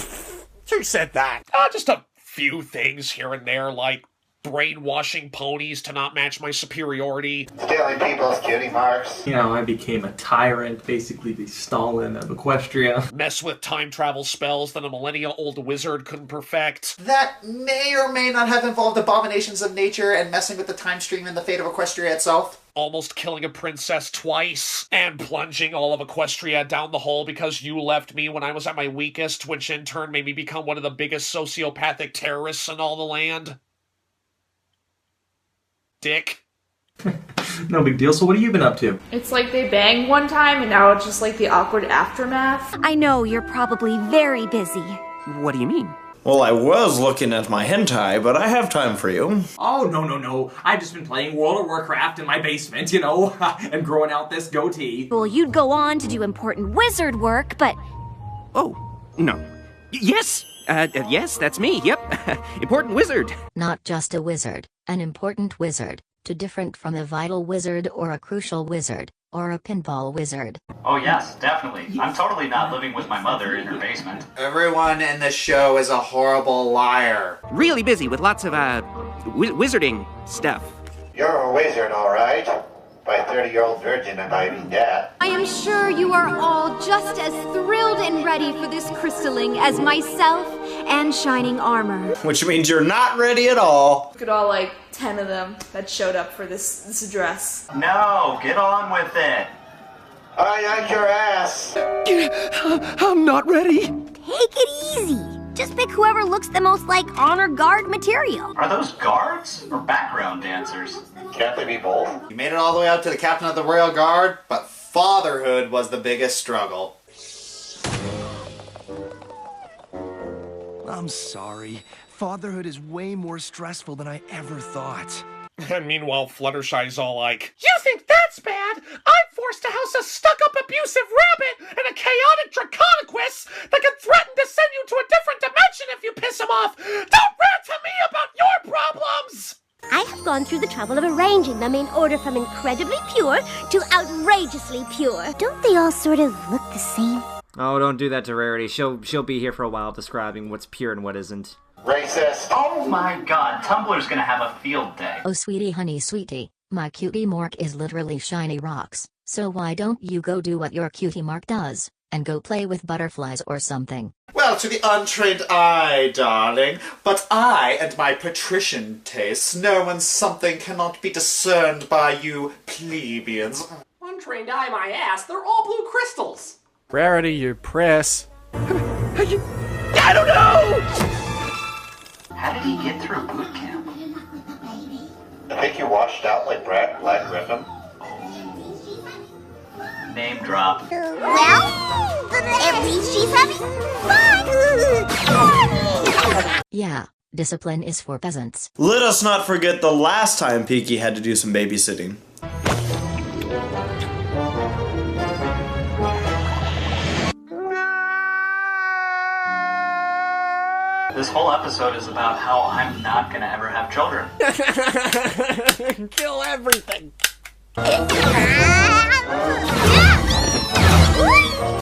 Who said that? Just a few things here and there, like brainwashing ponies to not match my superiority. Stealing people's cutie marks. You know, I became a tyrant, basically the Stalin of Equestria. Mess with time travel spells that a millennia-old wizard couldn't perfect. That may or may not have involved abominations of nature and messing with the time stream and the fate of Equestria itself. Almost killing a princess twice, and plunging all of Equestria down the hole because you left me when I was at my weakest, which in turn made me become one of the biggest sociopathic terrorists in all the land. Dick. No big deal. So what have you been up to? It's like they banged one time and now it's just like the awkward aftermath. I know you're probably very busy. What do you mean? Well, I was looking at my hentai, but I have time for you. Oh, no. I've just been playing World of Warcraft in my basement, you know, and growing out this goatee. Well, you'd go on to do important wizard work, but... Oh, no. Yes! Yes, that's me, yep. Important wizard. Not just a wizard, an important wizard, too different from a vital wizard or a crucial wizard, or a pinball wizard. Oh yes, definitely. I'm totally not living with my mother in her basement. Everyone in this show is a horrible liar. Really busy with lots of, wizarding stuff. You're a wizard, all right. by a 30-year-old virgin and by me dad. I am sure you are all just as thrilled and ready for this crystalling as myself and Shining Armor. Which means you're not ready at all. Look at all like 10 of them that showed up for this address. No, get on with it. I yank your ass. I'm not ready. Take it easy. Just pick whoever looks the most like honor guard material. Are those guards or background dancers? Can't they be both? You made it all the way up to the captain of the Royal Guard, but fatherhood was the biggest struggle. I'm sorry. Fatherhood is way more stressful than I ever thought. And meanwhile, Fluttershy's all like, "You think that's bad? I'm forced to house a stuck-up abusive rabbit and a chaotic draconequus that can threaten to send you to a different dimension if you piss him off! Don't rant to me about your problems!" I have gone through the trouble of arranging them in order from incredibly pure to outrageously pure. Don't they all sort of look the same? Oh, don't do that to Rarity. She'll be here for a while describing what's pure and what isn't. Racist. Oh my god, Tumblr's gonna have a field day. Oh sweetie honey sweetie, my cutie mark is literally shiny rocks, so why don't you go do what your cutie mark does, and go play with butterflies or something? Well, to the untrained eye, darling, but I and my patrician tastes know when something cannot be discerned by you plebeians. Untrained eye my ass, they're all blue crystals. Rarity, you press. I don't know! How did he get through boot camp? I think you washed out like Black Griffin. Name drop. Well, at least she's having fun! Yeah, discipline is for peasants. Let us not forget the last time Peaky had to do some babysitting. This whole episode is about how I'm not gonna ever have children. Kill everything.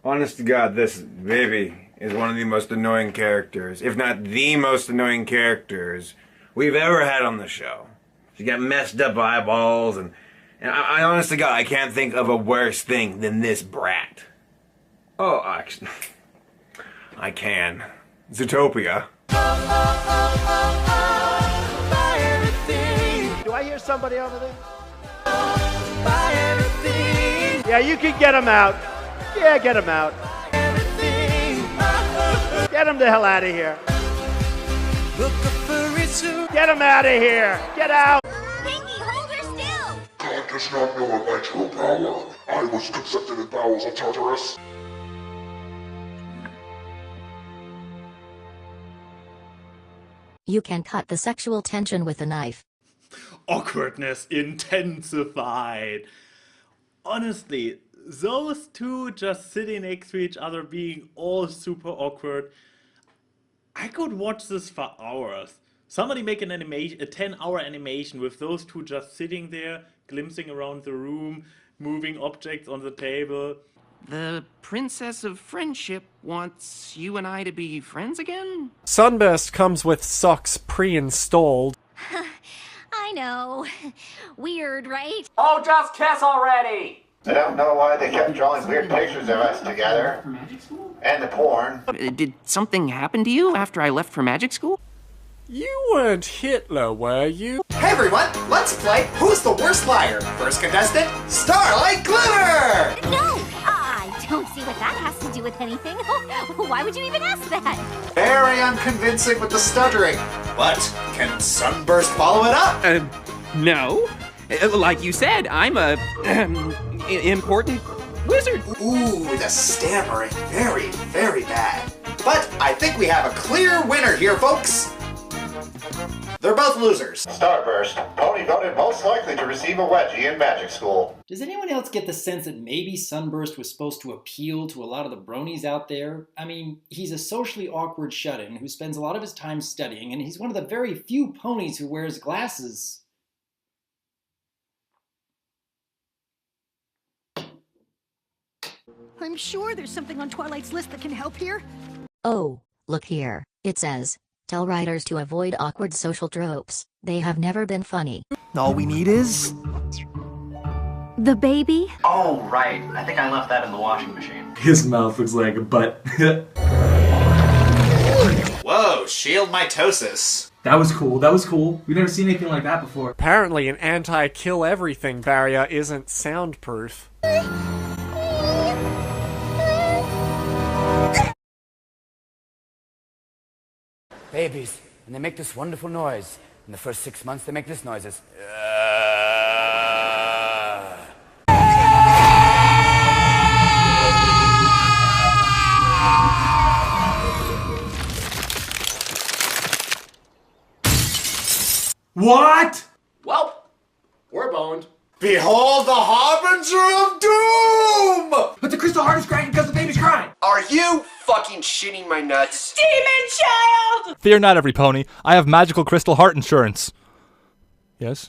Honest to God, this baby is one of the most annoying characters, if not the most annoying characters we've ever had on the show. She got messed up eyeballs, and I honest to God, I can't think of a worse thing than this brat. Oh, actually, I can. Zootopia. Do I hear somebody over there? Yeah, you can get him out. Yeah, get him out. Get him the hell out of here. Get him out of here. Get out. Pinky, hold her still. God does not know of my true power. I was concepted in bowels of Tartarus. You can cut the sexual tension with a knife. Awkwardness intensified. Honestly, those two just sitting next to each other being all super awkward. I could watch this for hours. Somebody make an animation, a 10-hour animation with those two just sitting there, glimpsing around the room, moving objects on the table. The Princess of Friendship wants you and I to be friends again? Sunburst comes with socks pre-installed. I know. Weird, right? Oh, just kiss already! I don't know why they kept drawing weird pictures of us together. And the porn. Did something happen to you after I left for magic school? You weren't Hitler, were you? Hey everyone, let's play Who's the Worst Liar? First contestant, Starlight Glitter! No! I don't see what that has to do with anything. Why would you even ask that? Very unconvincing with the stuttering. But can Sunburst follow it up? No. Like you said, I'm a important wizard. Ooh, the stammering. Very, very bad. But I think we have a clear winner here, folks. They're both losers. Starburst. Pony voted most likely to receive a wedgie in magic school. Does anyone else get the sense that maybe Sunburst was supposed to appeal to a lot of the bronies out there? I mean, he's a socially awkward shut-in who spends a lot of his time studying, and he's one of the very few ponies who wears glasses. I'm sure there's something on Twilight's list that can help here. Oh, look here. It says, tell writers to avoid awkward social tropes. They have never been funny. All we need is... The baby? Oh, right. I think I left that in the washing machine. His mouth looks like a butt. Whoa, shield mitosis. That was cool. That was cool. We've never seen anything like that before. Apparently an anti-kill everything barrier isn't soundproof. Babies, and they make this wonderful noise. In the first 6 months, they make this noises. What? Well, we're boned. Behold the harbinger of doom! But the crystal heart is cracking because the baby's crying. Are you fucking shitting my nuts? Demon child! Fear not, every pony. I have magical crystal heart insurance. Yes?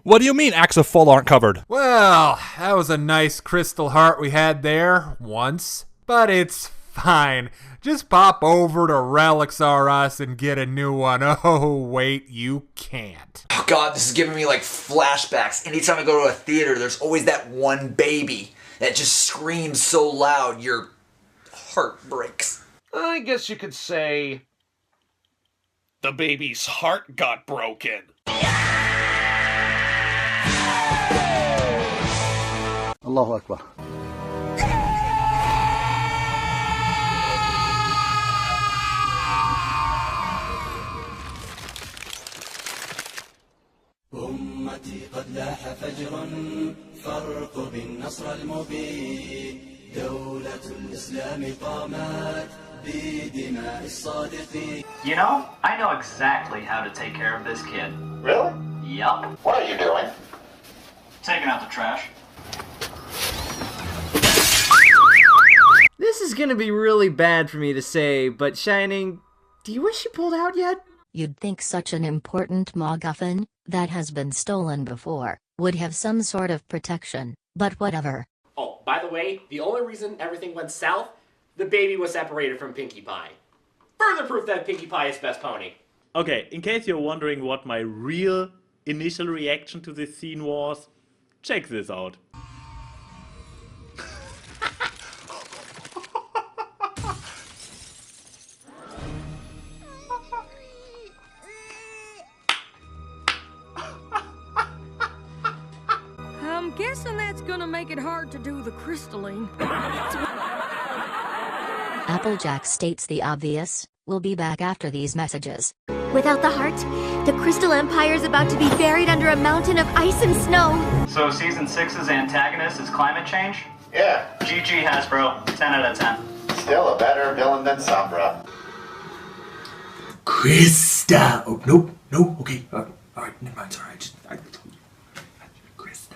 What do you mean acts of full aren't covered? Well, that was a nice crystal heart we had there once, but it's fine. Just pop over to Relics R Us and get a new one. Oh, wait, you can't. Oh god, this is giving me like flashbacks. Anytime I go to a theater, there's always that one baby that just screams so loud your heart breaks. I guess you could say the baby's heart got broken. Allahu Akbar. أمتي قد لاح فجر فارقب النصر المبين دولة الإسلام قامت بدماء الصادقين. You know, I know exactly how to take care of this kid. Really? Yup. What are you doing? Taking out the trash. This is gonna be really bad for me to say, but Shining, do you wish you pulled out yet? You'd think such an important MacGuffin, that has been stolen before, would have some sort of protection, but whatever. Oh, by the way, the only reason everything went south, the baby was separated from Pinkie Pie. Further proof that Pinkie Pie is best pony. Okay, in case you're wondering what my real initial reaction to this scene was, check this out. I'm guessing that's gonna make it hard to do the crystalline. Applejack states the obvious. We'll be back after these messages. Without the heart, the Crystal Empire is about to be buried under a mountain of ice and snow. So season 6's antagonist is climate change? Yeah. GG Hasbro, 10 out of 10. Still a better villain than Sombra. Krista! Oh, nope, no, okay. Alright, never mind, sorry. Krista.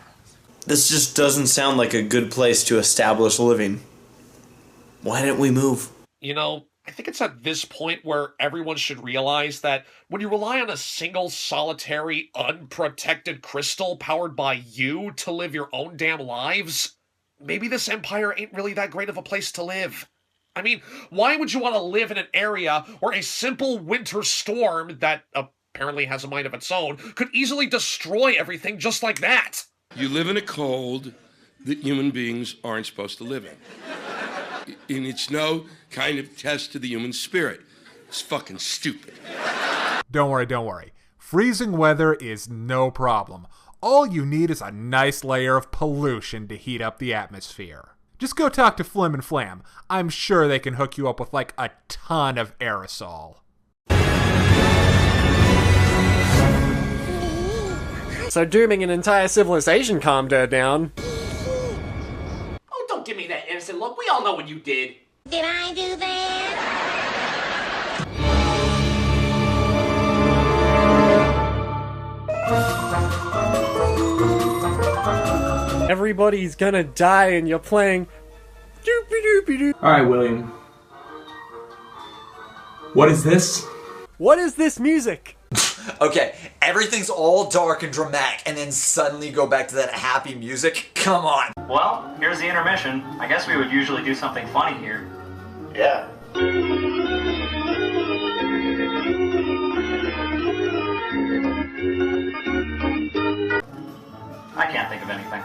This just doesn't sound like a good place to establish living. Why didn't we move? You know, I think it's at this point where everyone should realize that when you rely on a single, solitary, unprotected crystal powered by you to live your own damn lives, maybe this empire ain't really that great of a place to live. I mean, why would you want to live in an area where a simple winter storm that apparently has a mind of its own could easily destroy everything just like that? You live in a cold that human beings aren't supposed to live in. And it's no kind of test to the human spirit. It's fucking stupid. Don't worry, don't worry. Freezing weather is no problem. All you need is a nice layer of pollution to heat up the atmosphere. Just go talk to Flim and Flam. I'm sure they can hook you up with like a ton of aerosol. So dooming an entire civilization calmed her down. Oh, don't give me that innocent look. We all know what you did. Did I do that? Everybody's gonna die and you're playing doopy-doopy-doo. Alright, William. What is this? What is this music? Okay, everything's all dark and dramatic, and then suddenly go back to that happy music? Come on. Well, here's the intermission. I guess we would usually do something funny here. Yeah. I can't think of anything.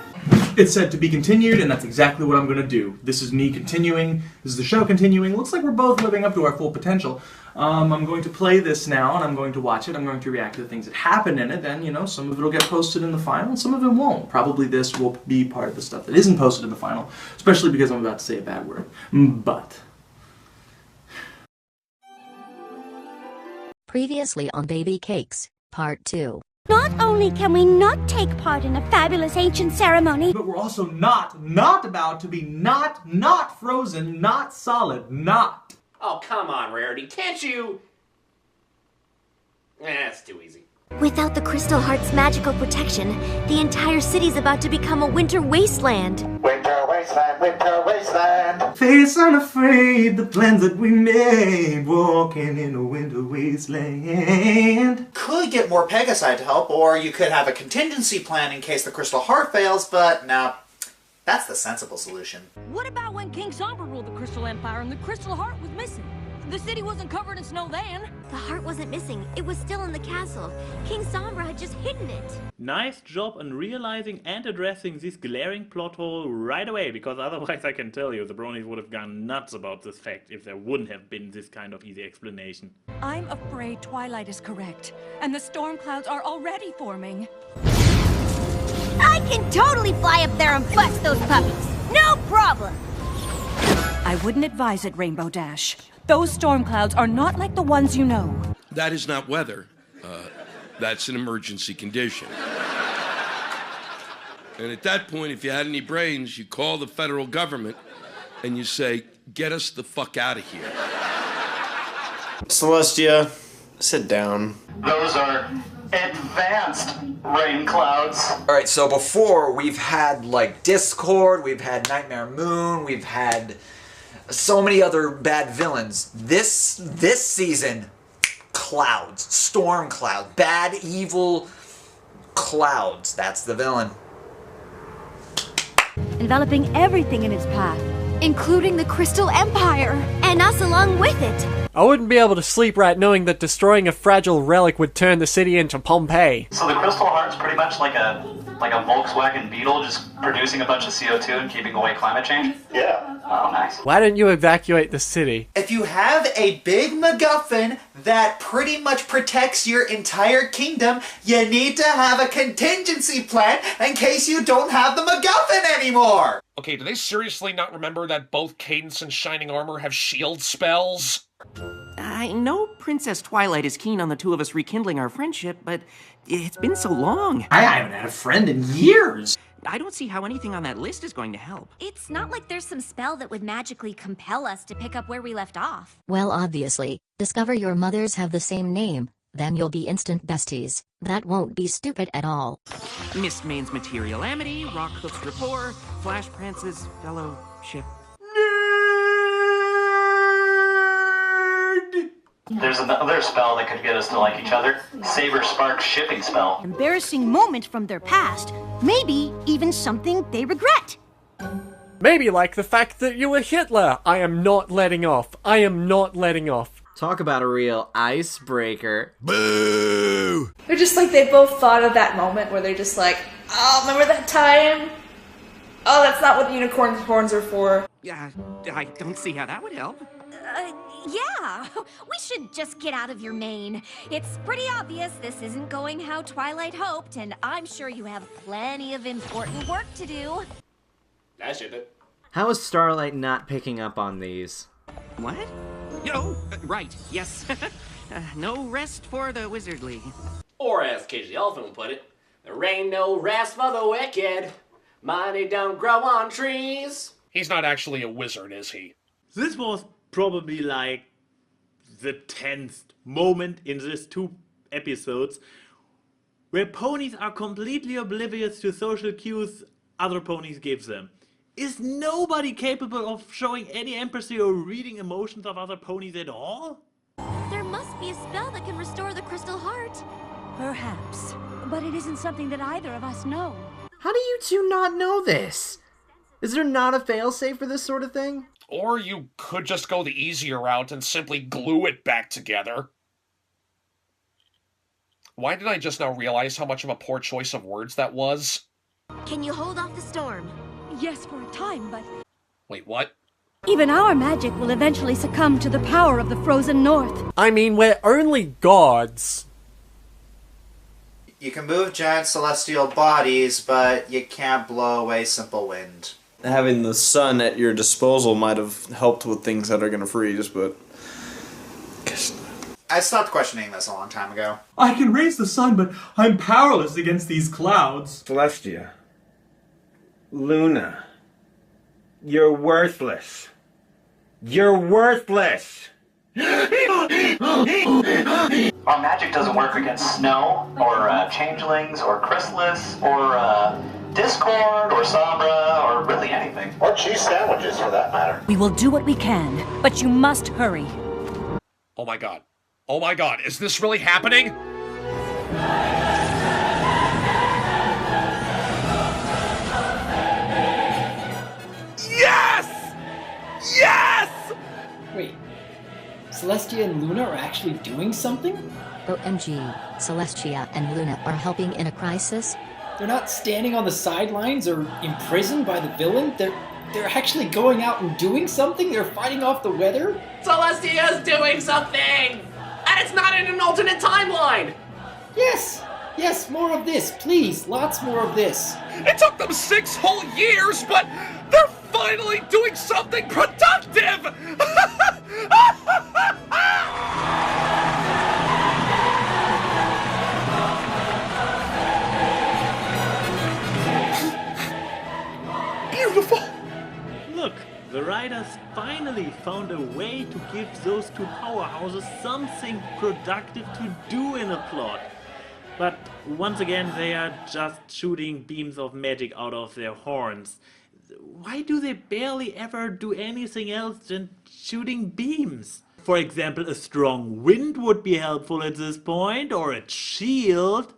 It said to be continued, and that's exactly what I'm going to do. This is me continuing. This is the show continuing. Looks like we're both living up to our full potential. I'm going to play this now, and I'm going to watch it. I'm going to react to the things that happen in it. Then, you know, some of it will get posted in the final, and some of it won't. Probably this will be part of the stuff that isn't posted in the final, especially because I'm about to say a bad word. But... Previously on Baby Cakes, Part 2. Not only can we not take part in a fabulous ancient ceremony, but we're also not about to be not frozen, not solid, not. Oh, come on, Rarity. Can't you? That's too easy. Without the Crystal Heart's magical protection, the entire city's about to become a winter wasteland. Winter wasteland, winter wasteland. Face unafraid, the plans that we made, walking in a winter wasteland. Could get more Pegasi to help, or you could have a contingency plan in case the Crystal Heart fails, but no. That's the sensible solution. What about when King Sombra ruled the Crystal Empire and the Crystal Heart was missing? The city wasn't covered in snow then. The heart wasn't missing. It was still in the castle. King Sombra had just hidden it. Nice job on realizing and addressing this glaring plot hole right away, because otherwise I can tell you the bronies would have gone nuts about this fact if there wouldn't have been this kind of easy explanation. I'm afraid Twilight is correct, and the storm clouds are already forming. I can totally fly up there and bust those puppies. No problem. I wouldn't advise it, Rainbow Dash. Those storm clouds are not like the ones you know. That is not weather. That's an emergency condition. And at that point, if you had any brains, you call the federal government and you say, get us the fuck out of here. Celestia, sit down. Those are advanced rain clouds. Alright, so before we've had like Discord, we've had Nightmare Moon, we've had so many other bad villains. This season, clouds, storm clouds, bad, evil clouds. That's the villain. Enveloping everything in its path, including the Crystal Empire, and us along with it. I wouldn't be able to sleep right knowing that destroying a fragile relic would turn the city into Pompeii. So the Crystal Heart's pretty much like a Volkswagen Beetle, just producing a bunch of CO2 and keeping away climate change? Yeah. Oh, nice. Why don't you evacuate the city? If you have a big MacGuffin that pretty much protects your entire kingdom, you need to have a contingency plan in case you don't have the MacGuffin anymore! Okay, do they seriously not remember that both Cadence and Shining Armor have shield spells? I know Princess Twilight is keen on the two of us rekindling our friendship, but it's been so long. I haven't had a friend in years. I don't see how anything on that list is going to help. It's not like there's some spell that would magically compel us to pick up where we left off. Well, obviously, discover your mothers have the same name, then you'll be instant besties. That won't be stupid at all. Mist Main's Material Amity, Rockhoof's Rapport, Flash Prance's Fellowship. There's another spell that could get us to like each other. Saber Spark's shipping spell. Embarrassing moment from their past. Maybe even something they regret. Maybe like the fact that you were Hitler. I am not letting off. I am not letting off. Talk about a real icebreaker. Boo! They're just like, they both thought of that moment where they're just like, oh, remember that time? Oh, that's not what the unicorn's horns are for. Yeah, I don't see how that would help. Yeah, we should just get out of your mane. It's pretty obvious this isn't going how Twilight hoped, and I'm sure you have plenty of important work to do. I ship it. How is Starlight not picking up on these? What? Oh, right, yes. No rest for the wizardly. Or as Cage the Elephant would put it, there ain't no rest for the wicked. Money don't grow on trees. He's not actually a wizard, is he? This was probably like the 10th moment in these 2 episodes where ponies are completely oblivious to social cues other ponies give them. Is nobody capable of showing any empathy or reading emotions of other ponies at all? There must be a spell that can restore the Crystal Heart. Perhaps, but it isn't something that either of us know. How do you two not know this? Is there not a failsafe for this sort of thing? Or you could just go the easier route and simply glue it back together. Why did I just now realize how much of a poor choice of words that was? Can you hold off the storm? Yes, for a time, but Wait, what? even our magic will eventually succumb to the power of the frozen north. I mean, we're only gods. You can move giant celestial bodies, but you can't blow away simple wind. Having the sun at your disposal might have helped with things that are gonna freeze, but I stopped questioning this a long time ago. I can raise the sun, but I'm powerless against these clouds. Celestia. Luna. You're worthless. You're worthless! Our magic doesn't work against snow, or changelings, or chrysalis, or Discord, or Sombra, or really anything. Or cheese sandwiches, for that matter. We will do what we can, but you must hurry. Oh my god. Oh my god, is this really happening? Yes! Yes! Wait, Celestia and Luna are actually doing something? OMG, Celestia and Luna are helping in a crisis? They're not standing on the sidelines or imprisoned by the villain. They're actually going out and doing something? They're fighting off the weather? Celestia's doing something! And it's not in an alternate timeline! Yes! Yes, more of this, please. Lots more of this. It took them 6 whole years, but they're finally doing something productive! Beautiful! Look, the writers finally found a way to give those two powerhouses something productive to do in a plot. But once again, they are just shooting beams of magic out of their horns. Why do they barely ever do anything else than shooting beams? For example, a strong wind would be helpful at this point, or a shield.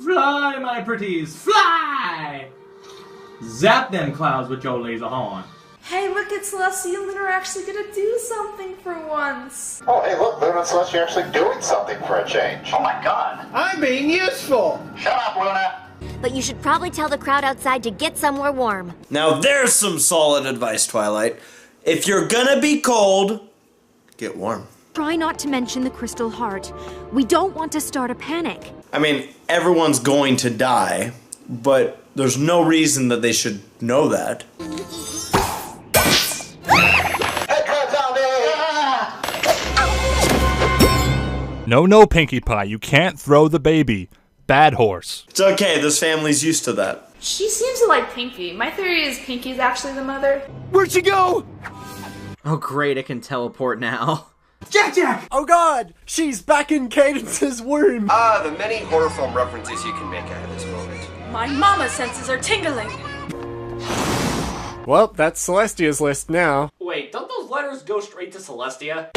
Fly, my pretties, fly! Zap them clouds with your laser horn. Hey, look, it's Celestia and Luna are actually gonna do something for once. Oh, hey, look, Luna and Celestia are actually doing something for a change. Oh my god. I'm being useful! Shut up, Luna. But you should probably tell the crowd outside to get somewhere warm. now there's some solid advice, Twilight. If you're gonna be cold, get warm. Try not to mention the Crystal Heart. We don't want to start a panic. I mean, everyone's going to die, but there's no reason that they should know that. No, Pinkie Pie, you can't throw the baby. Bad horse. It's okay, this family's used to that. She seems to like Pinkie. My theory is Pinkie's actually the mother. Where'd she go? Oh great, it can teleport now. Jack! Oh god! She's back in Cadence's womb! The many horror film references you can make out of this moment. My mama senses are tingling. Well, that's Celestia's list now. Wait, don't those letters go straight to Celestia?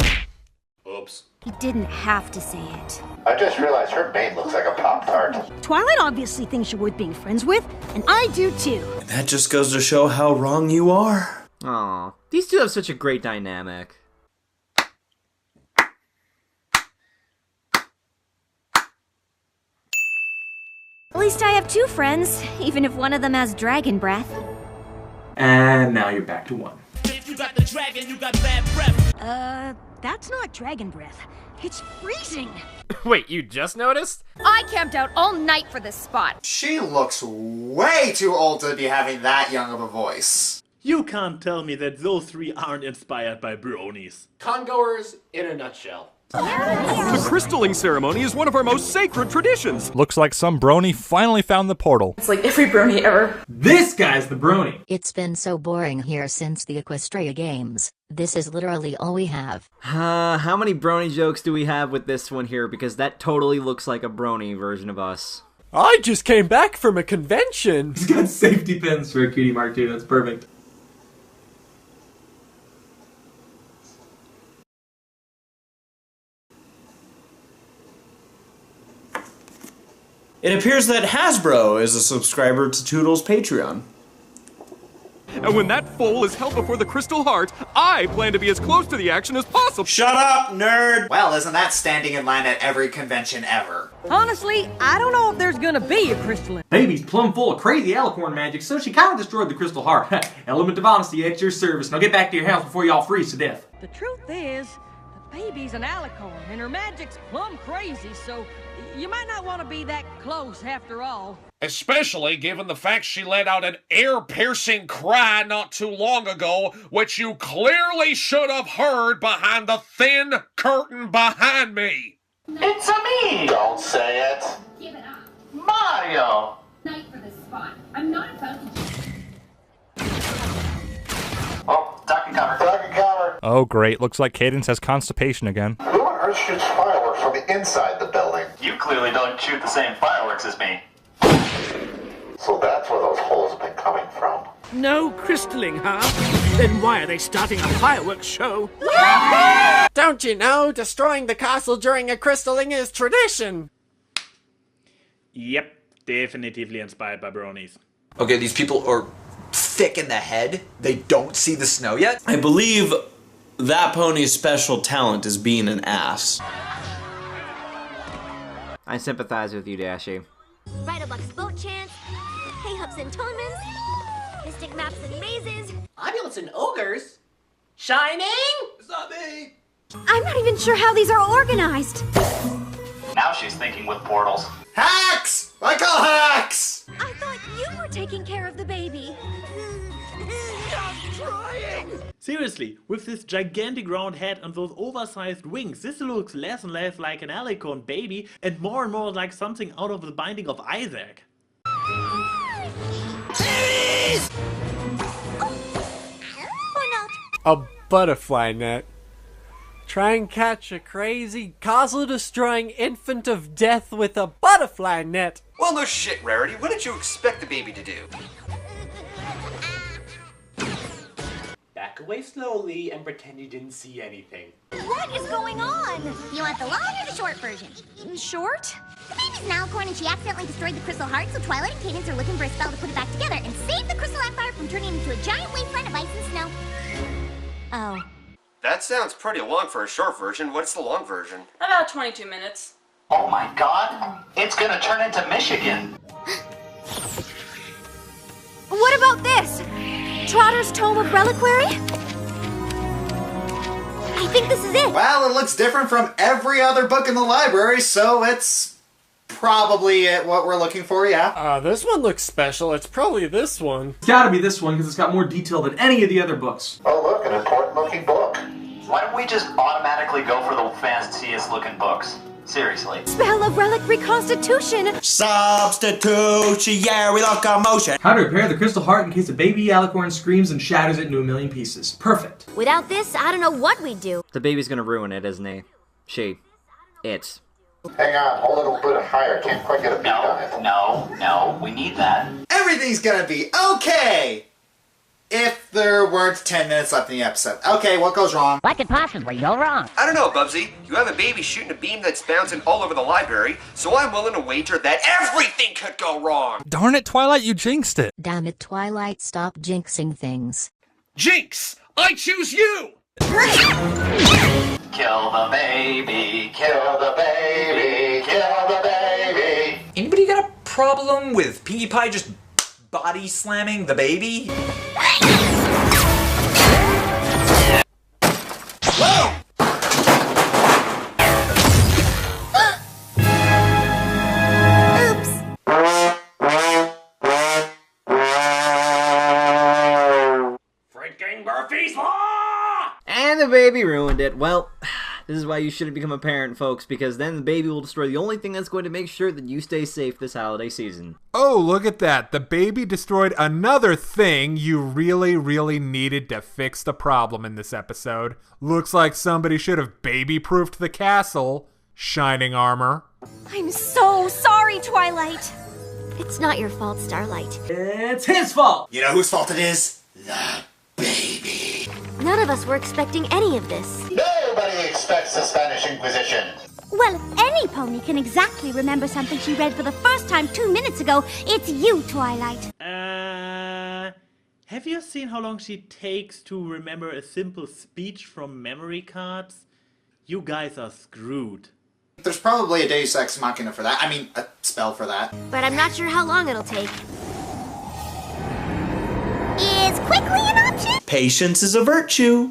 Oops. He didn't have to say it. I just realized her mane looks like a Pop-Tart. Twilight obviously thinks you're worth being friends with, and I do too. That just goes to show how wrong you are. Aw, these two have such a great dynamic. At least I have two friends, even if one of them has dragon breath. And now you're back to one. If you got the dragon, you got bad breath. That's not dragon breath. It's freezing. Wait, you just noticed? I camped out all night for this spot. She looks way too old to be having that young of a voice. You can't tell me that those three aren't inspired by bronies. Congoers in a nutshell. The crystalling ceremony is one of our most sacred traditions. Looks like some brony finally found the portal. It's like every brony ever. This guy's the brony. It's been so boring here since the Equestria Games. This is literally all we have. How many brony jokes do we have with this one here? Because that totally looks like a brony version of us. I just came back from a convention. He's got safety pins for a cutie mark too, that's perfect. It appears that Hasbro is a subscriber to Toodle's Patreon. And when that foal is held before the Crystal Heart, I plan to be as close to the action as possible. Shut up, nerd! Well, isn't that standing in line at every convention ever? Honestly, I don't know if there's gonna be a crystal. Baby's plumb full of crazy Alicorn magic, so she kind of destroyed the Crystal Heart. Element of honesty at your service. Now get back to your house before y'all freeze to death. The truth is, the baby's an Alicorn, and her magic's plumb crazy, so you might not want to be that close after all. Especially given the fact she let out an ear-piercing cry not too long ago, which you clearly should have heard behind the thin curtain behind me. It's me! Don't say it. Give it up. Mario! Night for this spot. I'm not about to... Oh, duck and cover. Duck and cover. Oh, great. Looks like Cadence has constipation again. Who on earth shoots fireworks from the inside the building? You clearly don't shoot the same fireworks as me. So that's where those holes have been coming from. No crystalling, huh? Then why are they starting a fireworks show? Don't you know, destroying the castle during a crystalling is tradition? Yep, definitively inspired by bronies. Okay, these people are thick in the head. They don't see the snow yet. I believe that pony's special talent is being an ass. I sympathize with you, Dashy. Ride-a-Buck's boat chants, hay-hups and tournaments, mystic maps and mazes. Ambulance and ogres? Shining? It's not me! I'm not even sure how these are organized. Now she's thinking with portals. Hacks! I call hacks! I thought you were taking care of the baby. Seriously, with this gigantic round head and those oversized wings, this looks less and less like an Alicorn baby and more like something out of the Binding of Isaac. A butterfly net. Try and catch a crazy, castle-destroying infant of death with a butterfly net. Well, no shit, Rarity. What did you expect the baby to do? Back away slowly and pretend you didn't see anything. What is going on? You want the long or the short version? Short? The baby's an Alicorn and she accidentally destroyed the Crystal Heart, so Twilight and Cadence are looking for a spell to put it back together and save the Crystal Empire from turning into a giant wasteland of ice and snow. Oh. That sounds pretty long for a short version. What's the long version? About 22 minutes. Oh my god, it's gonna turn into Michigan. What about this? Trotter's Tome of Reliquary? I think this is it. Well, it looks different from every other book in the library, so it's probably what we're looking for, yeah. This one looks special. It's probably this one. It's gotta be this one because it's got more detail than any of the other books. Oh look, an important looking book. Why don't we just automatically go for the fanciest looking books? Seriously. Spell of Relic Reconstitution. Substitution, yeah, we locomotion. How to repair the Crystal Heart in case a baby Alicorn screams and shatters it into a million pieces. Perfect. Without this, I don't know what we'd do. The baby's gonna ruin it, isn't he? It. Hang on, hold it a little bit higher. Can't quite get a beat on it. No, we need that. Everything's gonna be okay! If there weren't 10 minutes left in the episode. Okay, what goes wrong? What could possibly go wrong? I don't know, Bubsy. You have a baby shooting a beam that's bouncing all over the library, so I'm willing to wager that everything could go wrong. Darn it, Twilight, you jinxed it. Damn it, Twilight, stop jinxing things. Jinx! I choose you! Kill the baby, kill the baby, kill the baby. Anybody got a problem with Pinkie Pie just body slamming the baby? Whoa! Freaking Murphy's Law! And the baby ruined it. Well, this is why you shouldn't become a parent, folks, because then the baby will destroy the only thing that's going to make sure that you stay safe this holiday season. Oh, look at that. The baby destroyed another thing you really needed to fix the problem in this episode. Looks like somebody should have baby-proofed the castle. Shining armor. I'm so sorry, Twilight. It's not your fault, Starlight. It's his fault! You know whose fault it is? The baby. None of us were expecting any of this. Nobody expects the Spanish Inquisition. Well, if any pony can exactly remember something she read for the first time 2 minutes ago, it's you, Twilight. Have you seen how long she takes to remember a simple speech from memory cards? You guys are screwed. There's probably a Deus Ex Machina for that. I mean, a spell for that. But I'm not sure how long it'll take. Is quickly an option? Patience is a virtue.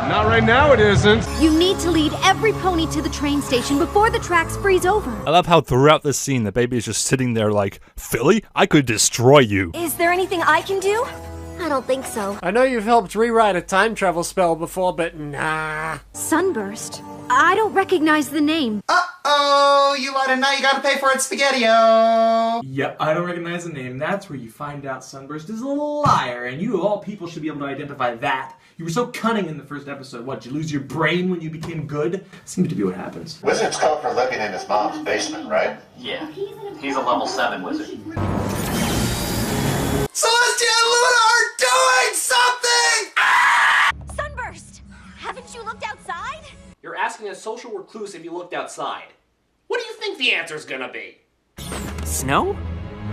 Not right now, it isn't. You need to lead every pony to the train station before the tracks freeze over. I love how throughout this scene the baby is just sitting there like, Philly, I could destroy you. Is there anything I can do? I don't think so. I know you've helped rewrite a time travel spell before, but nah. Sunburst? I don't recognize the name. Uh-oh, you let him know you gotta pay for it, Spaghetti-O! Yep, I don't recognize the name. That's where you find out Sunburst is a liar, and you of all people should be able to identify that. You were so cunning in the first episode. What, did you lose your brain when you became good? Seems to be what happens. Wizards come for living in his mom's basement, right? Yeah, he's a level 7 wizard. Celestia and Luna are doing something! Sunburst! Haven't you looked outside? You're asking a social recluse if you looked outside. What do you think the answer's gonna be? Snow?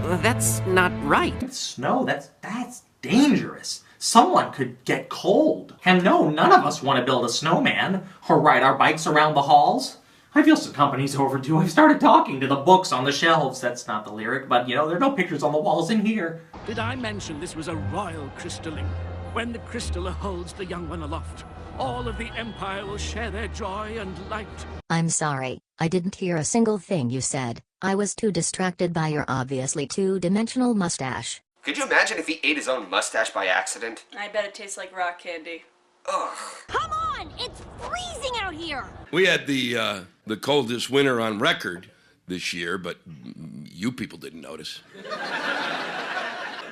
That's not right. Snow? That's dangerous. Someone could get cold. And no, none of us want to build a snowman or ride our bikes around the halls. I feel some company's overdue. I've started talking to the books on the shelves. That's not the lyric, but you know, there are no pictures on the walls in here. Did I mention this was a royal crystalling? When the crystal holds the young one aloft, all of the Empire will share their joy and light. I'm sorry, I didn't hear a single thing you said. I was too distracted by your obviously two-dimensional mustache. Could you imagine if he ate his own mustache by accident? I bet it tastes like rock candy. Ugh. Come on! It's freezing out here! We had the coldest winter on record this year, but you people didn't notice.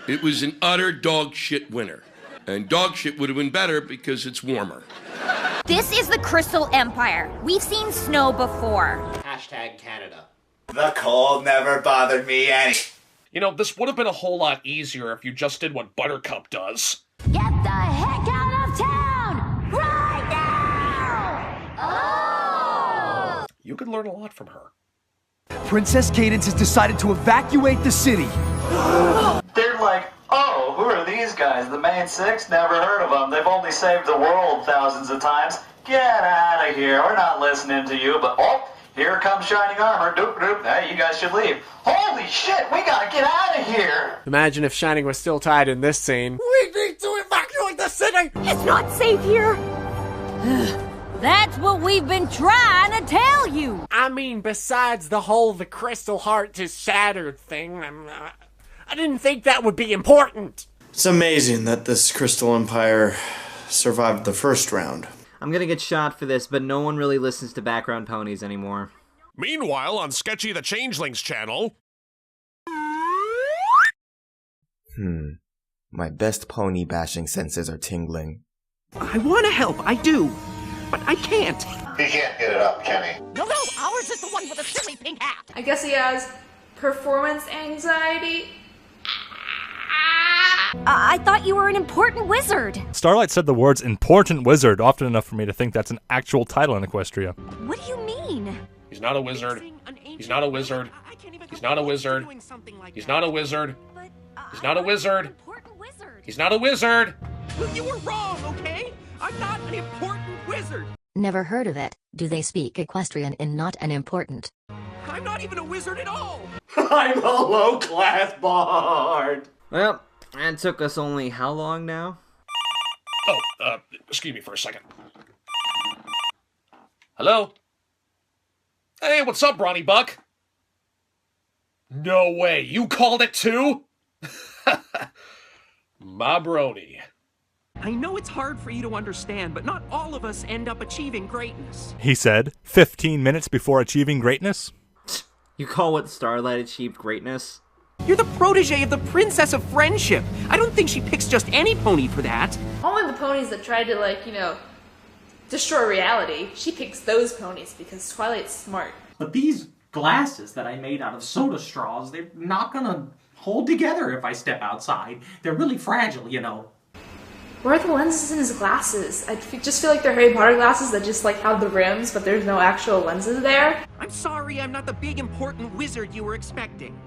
It was an utter dog shit winter. And dog shit would have been better because it's warmer. This is the Crystal Empire. We've seen snow before. Hashtag Canada. The cold never bothered me any. You know, this would have been a whole lot easier if you just did what Buttercup does. Get the heck out of town! Right now! Oh! You could learn a lot from her. Princess Cadence has decided to evacuate the city. They're like, oh, who are these guys? The main six? Never heard of them. They've only saved the world thousands of times. Get out of here. We're not listening to you, but oh, here comes Shining Armor. Doop doop. Hey, you guys should leave. Holy shit, we gotta get out of here! Imagine if Shining was still tied in this scene. We need to evacuate the city! It's not safe here! That's what we've been trying to tell you! I mean, besides the whole the crystal heart is shattered thing, I didn't think that would be important. It's amazing that this Crystal Empire survived the first round. I'm gonna get shot for this, but no one really listens to background ponies anymore. Meanwhile, on Sketchy the Changeling's channel... My best pony bashing senses are tingling. I want to help, I do. But I can't. He can't get it up, Kenny. No, ours is the one with the silly pink hat! I guess he has performance anxiety. I thought you were an important wizard. Starlight said the words important wizard often enough for me to think that's an actual title in Equestria. What do you mean? He's not a wizard. He's not a wizard. He's not a wizard. He's not a wizard. He's not a wizard. He's not a wizard. Well, you were wrong, okay? I'm not an important wizard. Never heard of it. Do they speak Equestrian in not an important? I'm not even a wizard at all. I'm a low-class bard. Well, that took us only how long now? Oh, excuse me for a second. Hello? Hey, what's up, Ronnie Buck? No way, you called it too? My brony. I know it's hard for you to understand, but not all of us end up achieving greatness. He said, 15 minutes before achieving greatness? You call what Starlight achieved greatness? You're the protege of the Princess of Friendship. I don't think she picks just any pony for that. Only the ponies that tried to, like, you know, destroy reality. She picks those ponies because Twilight's smart. But these glasses that I made out of soda straws, they're not gonna hold together if I step outside. They're really fragile, you know. Where are the lenses in his glasses? I just feel like they're Harry Potter glasses that just, like, have the rims, but there's no actual lenses there. I'm sorry, I'm not the big important wizard you were expecting.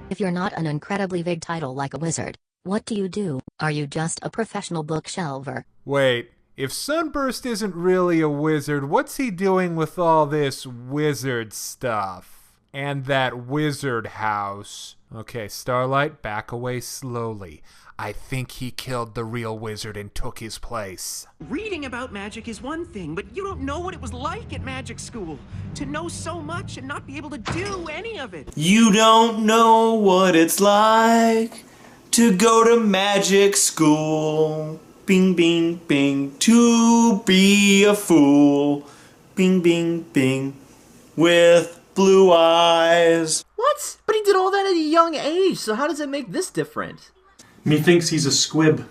If you're not an incredibly big title like a wizard, What do? Are you just a professional bookshelver? Wait, if Sunburst isn't really a wizard, what's he doing with all this wizard stuff? And that wizard house. Okay, Starlight, back away slowly. I think he killed the real wizard and took his place. Reading about magic is one thing, but you don't know what it was like at magic school. To know so much and not be able to do any of it. You don't know what it's like to go to magic school. Bing, bing, bing. To be a fool. Bing, bing, bing. With blue eyes. What? But he did all that at a young age, so how does it make this different? Methinks he's a squib.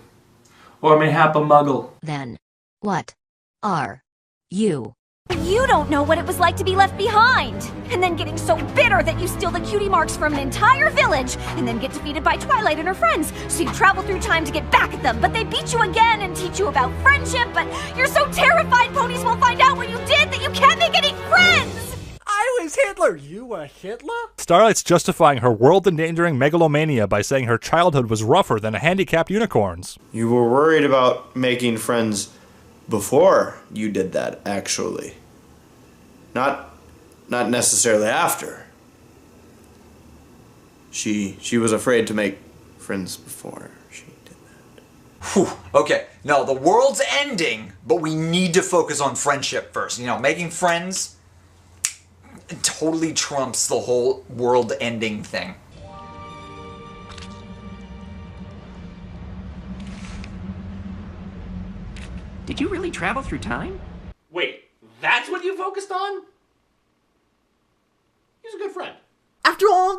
Or mayhap a muggle. Then, what are you? You don't know what it was like to be left behind! And then getting so bitter that you steal the cutie marks from an entire village, and then get defeated by Twilight and her friends, so you travel through time to get back at them, but they beat you again and teach you about friendship, but you're so terrified ponies will find out what you did that you can't make any friends! I was Hitler! You were Hitler? Starlight's justifying her world-endangering megalomania by saying her childhood was rougher than a handicapped unicorn's. You were worried about making friends before you did that, actually. Not necessarily after. She was afraid to make friends before she did that. Whew. Okay, no, the world's ending, but we need to focus on friendship first. You know, making friends totally trumps the whole world ending thing. Did you really travel through time? Wait, that's what you focused on? He's a good friend. After all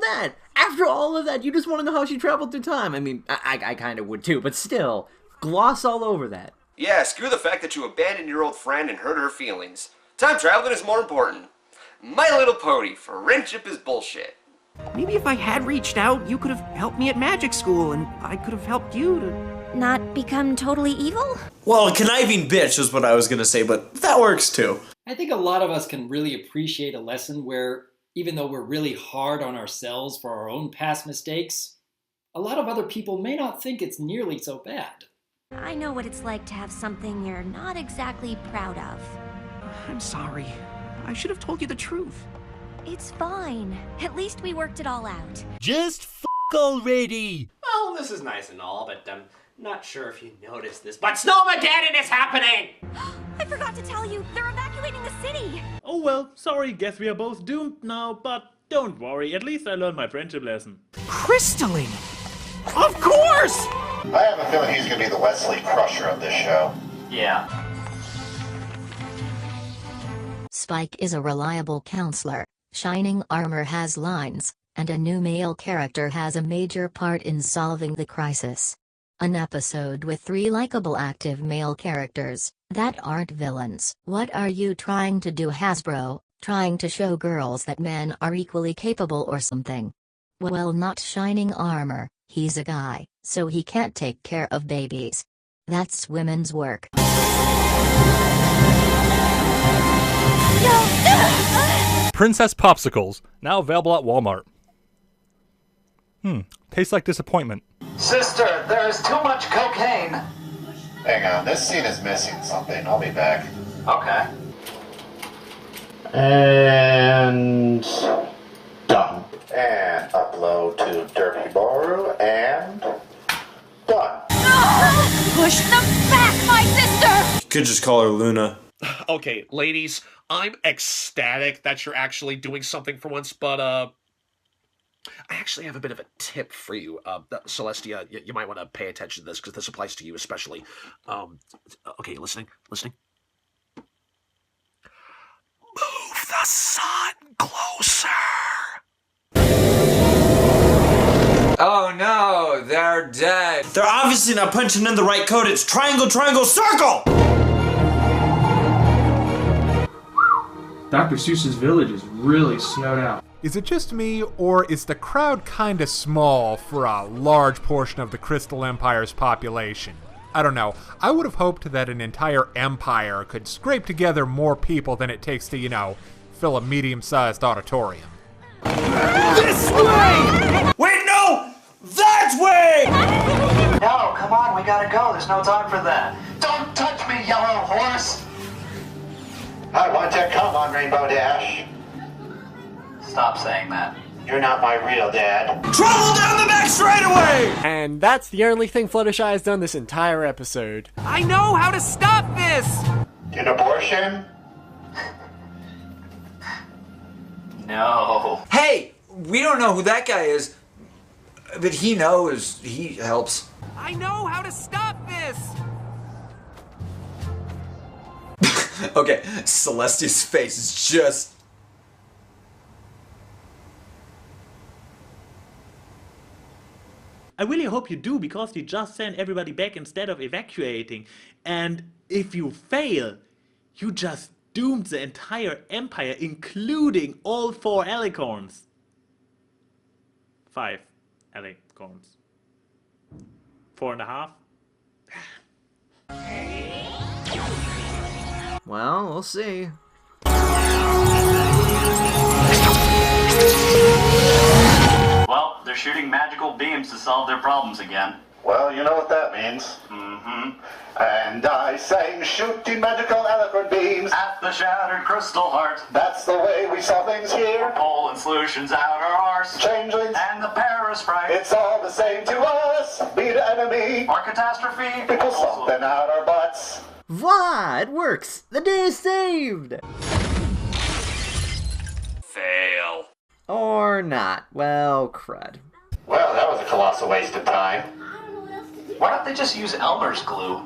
of that, you just want to know how she traveled through time. I mean, I kind of would too, but still, gloss all over that. Yeah, screw the fact that you abandoned your old friend and hurt her feelings. Time traveling is more important. My Little Pony, friendship is bullshit. Maybe if I had reached out, you could have helped me at magic school, and I could have helped you to... Not become totally evil? Well, a conniving bitch is what I was gonna say, but that works too. I think a lot of us can really appreciate a lesson where, even though we're really hard on ourselves for our own past mistakes, a lot of other people may not think it's nearly so bad. I know what it's like to have something you're not exactly proud of. I'm sorry. I should have told you the truth. It's fine. At least we worked it all out. Just already! Well, this is nice and all, but I'm not sure if you noticed this, but Snowmageddon is happening! I forgot to tell you, they're evacuating the city! Oh well, sorry, guess we are both doomed now, but don't worry, at least I learned my friendship lesson. Crystalling! Of course! I have a feeling he's gonna be the Wesley Crusher of this show. Yeah. Spike is a reliable counselor, Shining Armor has lines, and a new male character has a major part in solving the crisis. An episode with 3 likable active male characters that aren't villains. What are you trying to do, Hasbro? Trying to show girls that men are equally capable or something? Well, not Shining Armor, he's a guy, so he can't take care of babies. That's women's work. Princess Popsicles, now available at Walmart. Tastes like disappointment. Sister, there is too much cocaine. Hang on, this scene is missing something. I'll be back. Okay. And done. And upload to Dirty Baru and done. Push them back, my sister! You could just call her Luna. Okay, ladies, I'm ecstatic that you're actually doing something for once, but, I actually have a bit of a tip for you. Celestia, you might want to pay attention to this, because this applies to you especially. Okay, listening? Move the sun closer! Oh no, they're dead. They're obviously not punching in the right code. It's triangle, triangle, circle! Dr. Seuss's village is really snowed out. Is it just me, or is the crowd kinda small for a large portion of the Crystal Empire's population? I don't know. I would have hoped that an entire empire could scrape together more people than it takes to, you know, fill a medium-sized auditorium. This way! Wait, no! That way! we gotta go. There's no time for that. Don't touch me, yellow horse! I want to come on Rainbow Dash. Stop saying that. You're not my real dad. Trouble down the back straight away! And that's the only thing Fluttershy has done this entire episode. I know how to stop this! An abortion? No. Hey, we don't know who that guy is, but he knows. He helps. I know how to stop this! Okay, Celestia's face is just... I really hope you do, because you just send everybody back instead of evacuating. And if you fail, you just doomed the entire empire, including all 4 Alicorns. 5 Alicorns. 4.5. Well, we'll see. Well, they're shooting magical beams to solve their problems again. Well, you know what that means. Mm-hmm. And I sang shooting magical Alicorn beams at the shattered crystal heart. That's the way we saw things here. Pulling solutions out our arse. Changelings and the parasprite. It's all the same to us. Be the enemy or catastrophe. People something out our butts. Voila! It works! The day is saved! Fail. Or not. Well, crud. Well, that was a colossal waste of time. Why don't they just use Elmer's glue?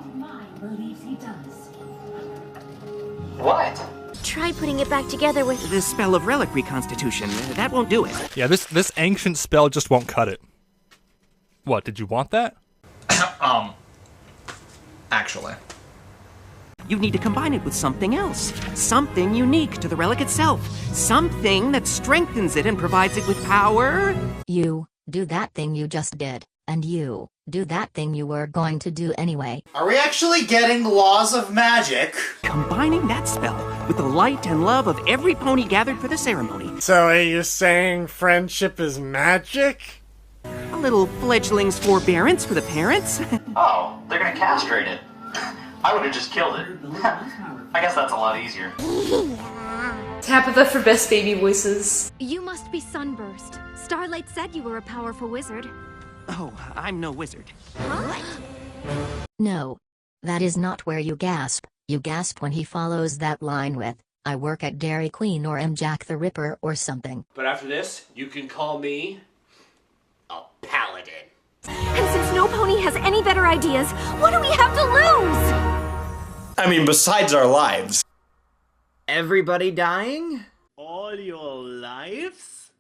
What? Try putting it back together with the spell of relic reconstitution. That won't do it. Yeah, this ancient spell just won't cut it. What, did you want that? Actually. You need to combine it with something else. Something unique to the relic itself. Something that strengthens it and provides it with power. You do that thing you just did, and you do that thing you were going to do anyway. Are we actually getting laws of magic? Combining that spell with the light and love of every pony gathered for the ceremony. So are you saying friendship is magic? A little fledgling's forbearance for the parents. Oh, they're gonna castrate it. I would have just killed it. I guess that's a lot easier. Tabitha for best baby voices. You must be Sunburst. Starlight said you were a powerful wizard. Oh, I'm no wizard. What? No. That is not where you gasp. You gasp when he follows that line with, I work at Dairy Queen or am Jack the Ripper or something. But after this, you can call me a paladin. And since no pony has any better ideas, what do we have to lose? I mean, besides our lives. Everybody dying? All your lives?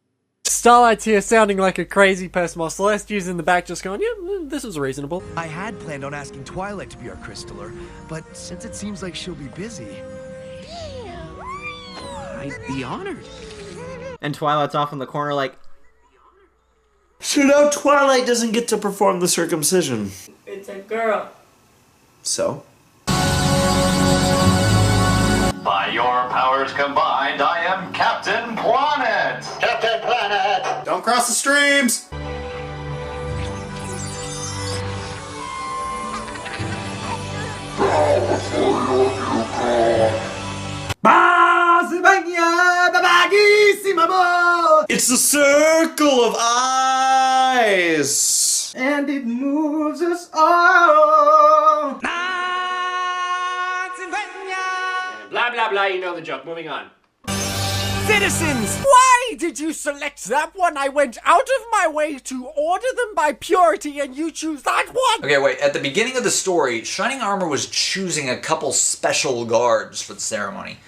Starlight's here sounding like a crazy person while Celestia's in the back just going, yeah, this is reasonable. I had planned on asking Twilight to be our crystaller, but since it seems like she'll be busy... I'd be honored. And Twilight's off in the corner like... So now Twilight doesn't get to perform the circumcision. It's a girl. So? By your powers combined, I am Captain Planet! Captain Planet! Don't cross the streams! It's the circle of eyes! And it moves us all. Blah, blah, blah, you know the joke. Moving on. Citizens! Why did you select that one? I went out of my way to order them by purity and you choose that one! Okay, wait. At the beginning of the story, Shining Armor was choosing a couple special guards for the ceremony.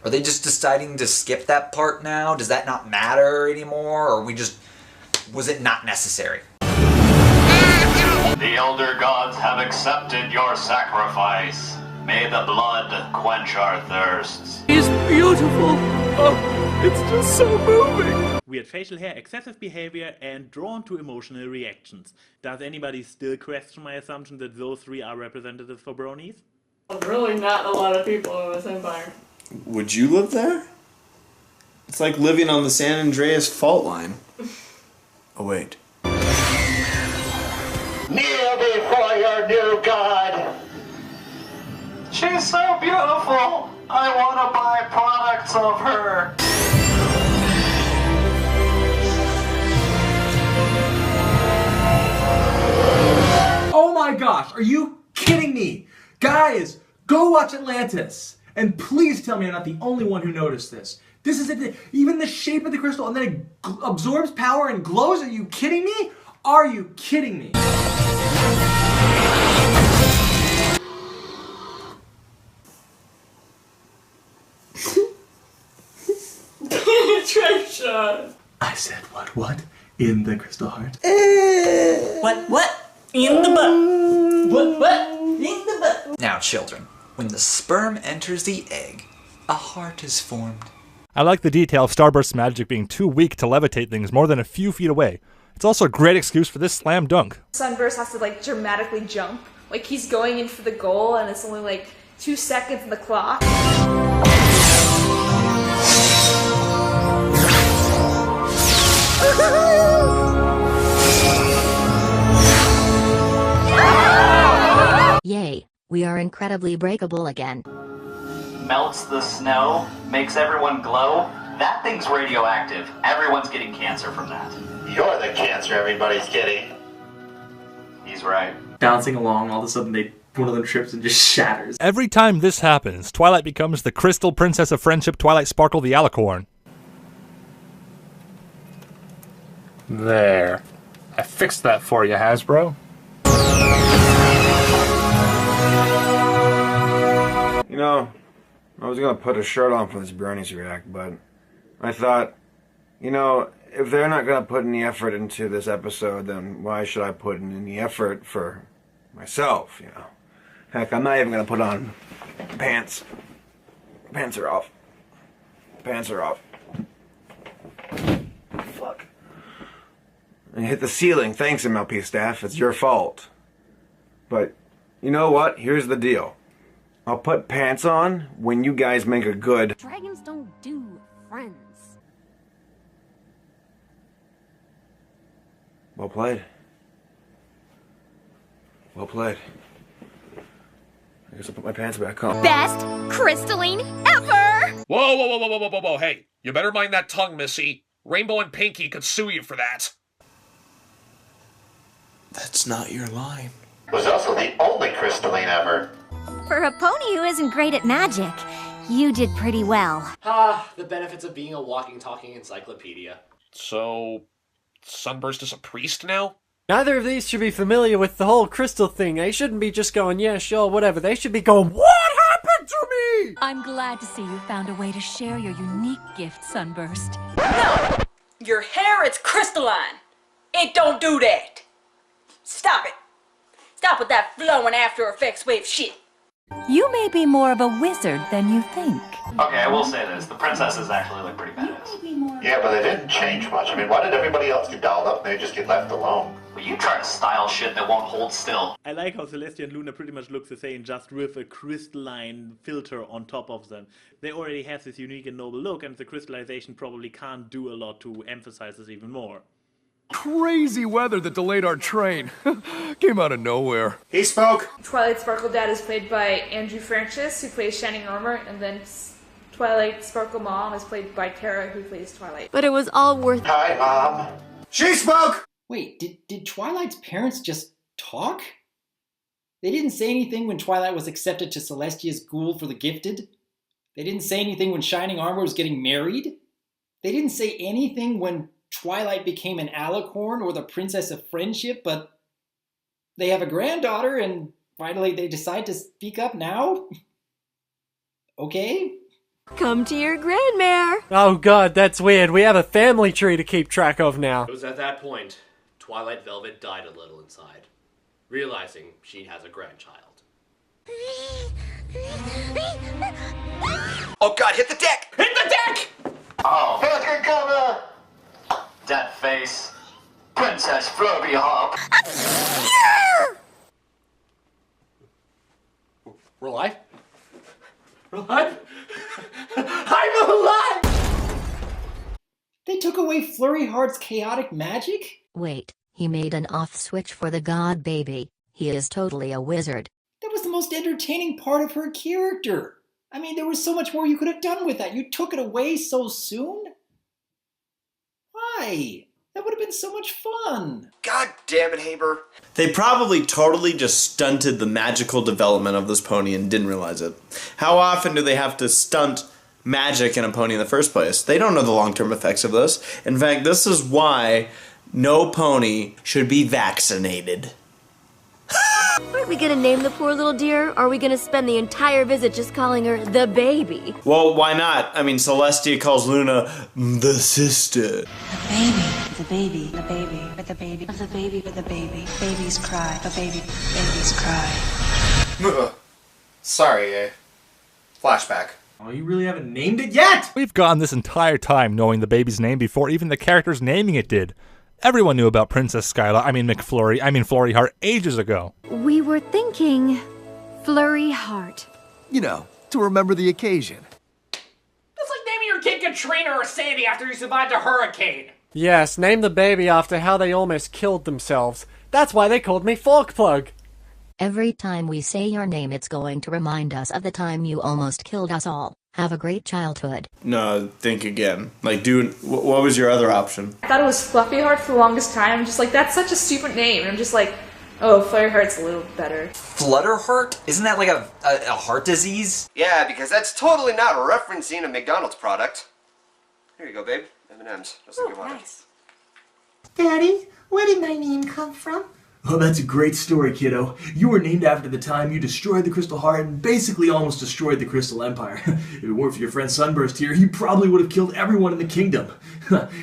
Are they just deciding to skip that part now? Does that not matter anymore? Or was it not necessary? The Elder Gods have accepted your sacrifice. May the blood quench our thirsts. It's beautiful. Oh, it's just so moving. Weird facial hair, excessive behavior, and drawn to emotional reactions. Does anybody still question my assumption that those 3 are representatives for bronies? Really not a lot of people in this empire. Would you live there? It's like living on the San Andreas fault line. Oh, wait. Kneel before your new She's so beautiful! I want to buy products of her! Oh my gosh, are you kidding me? Guys, go watch Atlantis. And please tell me I'm not the only one who noticed this. This is it. Even the shape of the crystal, and then it absorbs power and glows. Are you kidding me? Are you kidding me? Trick shot. I said what? In the crystal heart? What? In the butt. What? In the butt. Now, children, when the sperm enters the egg, a heart is formed. I like the detail of Starburst's magic being too weak to levitate things more than a few feet away. It's also a great excuse for this slam dunk. Sunburst has to like dramatically jump. Like he's going in for the goal and it's only like 2 seconds in the clock. Yay, we are incredibly breakable again. Melts the snow, makes everyone glow. That thing's radioactive. Everyone's getting cancer from that. You're the cancer everybody's getting. He's right. Bouncing along, all of a sudden one of them trips and just shatters. Every time this happens, Twilight becomes the Crystal Princess of Friendship, Twilight Sparkle the Alicorn. There. I fixed that for you, Hasbro. You know, I was gonna put a shirt on for this Brownies React, but I thought, you know, if they're not gonna put any effort into this episode, then why should I put in any effort for myself, you know? Heck, I'm not even gonna put on pants. Pants are off. Pants are off. Fuck. I hit the ceiling. Thanks, MLP staff. It's your fault. But, you know what? Here's the deal. I'll put pants on when you guys make a good... Dragons don't do friends. Well played. Well played. I guess I'll put my pants back on. Best crystalline ever! Whoa. Hey, you better mind that tongue, Missy. Rainbow and Pinky could sue you for that. That's not your line. Was also the only crystalline ever. For a pony who isn't great at magic, you did pretty well. The benefits of being a walking, talking encyclopedia. So, Sunburst is a priest now? Neither of these should be familiar with the whole crystal thing. They shouldn't be just going, yeah, sure, whatever. They should be going, what happened to me? I'm glad to see you found a way to share your unique gift, Sunburst. No! Your hair is crystalline. It don't do that. Stop it. Stop with that flowing After Effects wave shit. You may be more of a wizard than you think. Okay, I will say this. The princesses actually look pretty badass. Yeah, but they didn't change much. I mean, why did everybody else get dolled up and they just get left alone? Well, you try to style shit that won't hold still. I like how Celestia and Luna pretty much look the same, just with a crystalline filter on top of them. They already have this unique and noble look, and the crystallization probably can't do a lot to emphasize this even more. Crazy weather that delayed our train. Came out of nowhere. He spoke. Twilight Sparkle Dad is played by Andrew Francis, who plays Shining Armor, and then Twilight Sparkle Mom is played by Kara, who plays Twilight. But it was all worth it. Hi, Mom. She spoke! Wait, did Twilight's parents just talk? They didn't say anything when Twilight was accepted to Celestia's School for the Gifted? They didn't say anything when Shining Armor was getting married? They didn't say anything when Twilight became an Alicorn or the Princess of Friendship, but they have a granddaughter and finally they decide to speak up now? Okay? Come to your grandmare. Oh god, that's weird. We have a family tree to keep track of now. It was at that point, Twilight Velvet died a little inside, realizing she has a grandchild. Oh god, hit the deck! Hit the deck! Oh, fucking cover! That face. Princess Flurby Hop. We're alive? We're alive? I'm alive! They took away Flurry Heart's chaotic magic? Wait, he made an off switch for the god baby. He is totally a wizard. That was was the most entertaining part of her character. I mean, there was so much more you could have done with that. You took it away so soon? Why? That would have been so much fun. God damn it, Haber. They probably totally just stunted the magical development of this pony and didn't realize it. How often do they have to stunt magic in a pony in the first place? They don't know the long-term effects of this. In fact, this is why no pony should be vaccinated. Aren't we gonna name the poor little dear? Or are we gonna spend the entire visit just calling her the baby? Well, why not? I mean, Celestia calls Luna the sister. The baby, the baby, with the baby, of the baby, with the baby. Babies cry, the babies cry. Sorry, flashback. Oh, you really haven't named it yet? We've gone this entire time knowing the baby's name before even the characters naming it did. Everyone knew about Princess Skyla, Flurry Heart ages ago. We were thinking Flurry Heart. You know, to remember the occasion. That's like naming your kid Katrina or Sandy after you survived a hurricane. Yes, name the baby after how they almost killed themselves. That's why they called me Forkplug. Every time we say your name, it's going to remind us of the time you almost killed us all. Have a great childhood. No, think again. Like, dude, what was your other option? I thought it was Fluffy Heart for the longest time. I'm just like, that's such a stupid name. And I'm just like, oh, Flurry Heart's a little better. Flutterheart? Isn't that like a heart disease? Yeah, because that's totally not referencing a McDonald's product. Here you go, babe. M&M's. Just like you wanted. Nice. Daddy, where did my name come from? Oh, that's a great story, kiddo. You were named after the time you destroyed the Crystal Heart and basically almost destroyed the Crystal Empire. If it weren't for your friend Sunburst here, you probably would have killed everyone in the kingdom.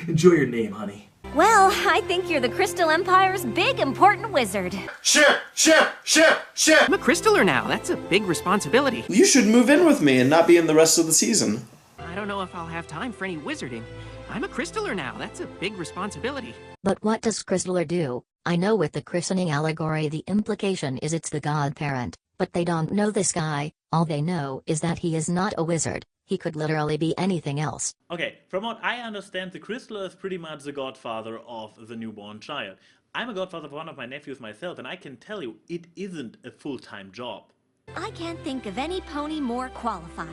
Enjoy your name, honey. Well, I think you're the Crystal Empire's big, important wizard. Ship! I'm a Crystaller now. That's a big responsibility. You should move in with me and not be in the rest of the season. I don't know if I'll have time for any wizarding. I'm a Crystaller now. That's a big responsibility. But what does Crystaller do? I know with the christening allegory the implication is it's the godparent, but they don't know this guy. All they know is that he is not a wizard. He could literally be anything else. Okay, from what I understand, the Crystaller is pretty much the godfather of the newborn child. I'm a godfather of one of my nephews myself, and I can tell you, it isn't a full-time job. I can't think of any pony more qualified.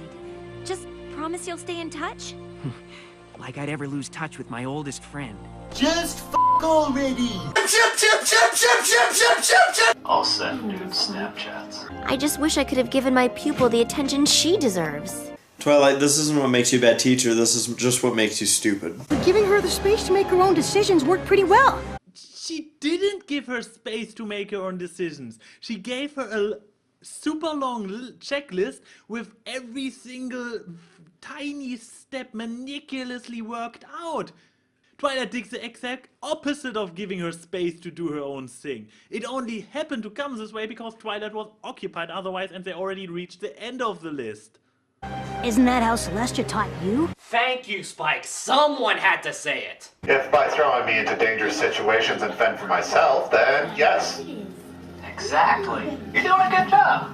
Just promise you'll stay in touch? Like I'd ever lose touch with my oldest friend. Just already. I'll send nude Snapchats. I just wish I could have given my pupil the attention she deserves. Twilight, this isn't what makes you a bad teacher, this is just what makes you stupid. But giving her the space to make her own decisions worked pretty well. She didn't give her space to make her own decisions. She gave her a super long checklist with every single tiny step meticulously worked out. Twilight did the exact opposite of giving her space to do her own thing. It only happened to come this way because Twilight was occupied otherwise and they already reached the end of the list. Isn't that how Celestia taught you? Thank you, Spike. Someone had to say it. If by throwing me into dangerous situations and fend for myself, then yes. Exactly. You're doing a good job.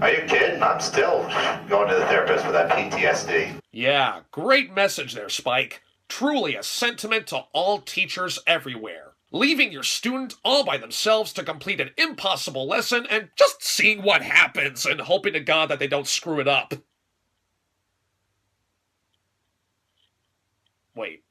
Are you kidding? I'm still going to the therapist for that PTSD. Yeah, great message there, Spike. Truly a sentiment to all teachers everywhere. Leaving your student all by themselves to complete an impossible lesson and just seeing what happens and hoping to God that they don't screw it up. Wait.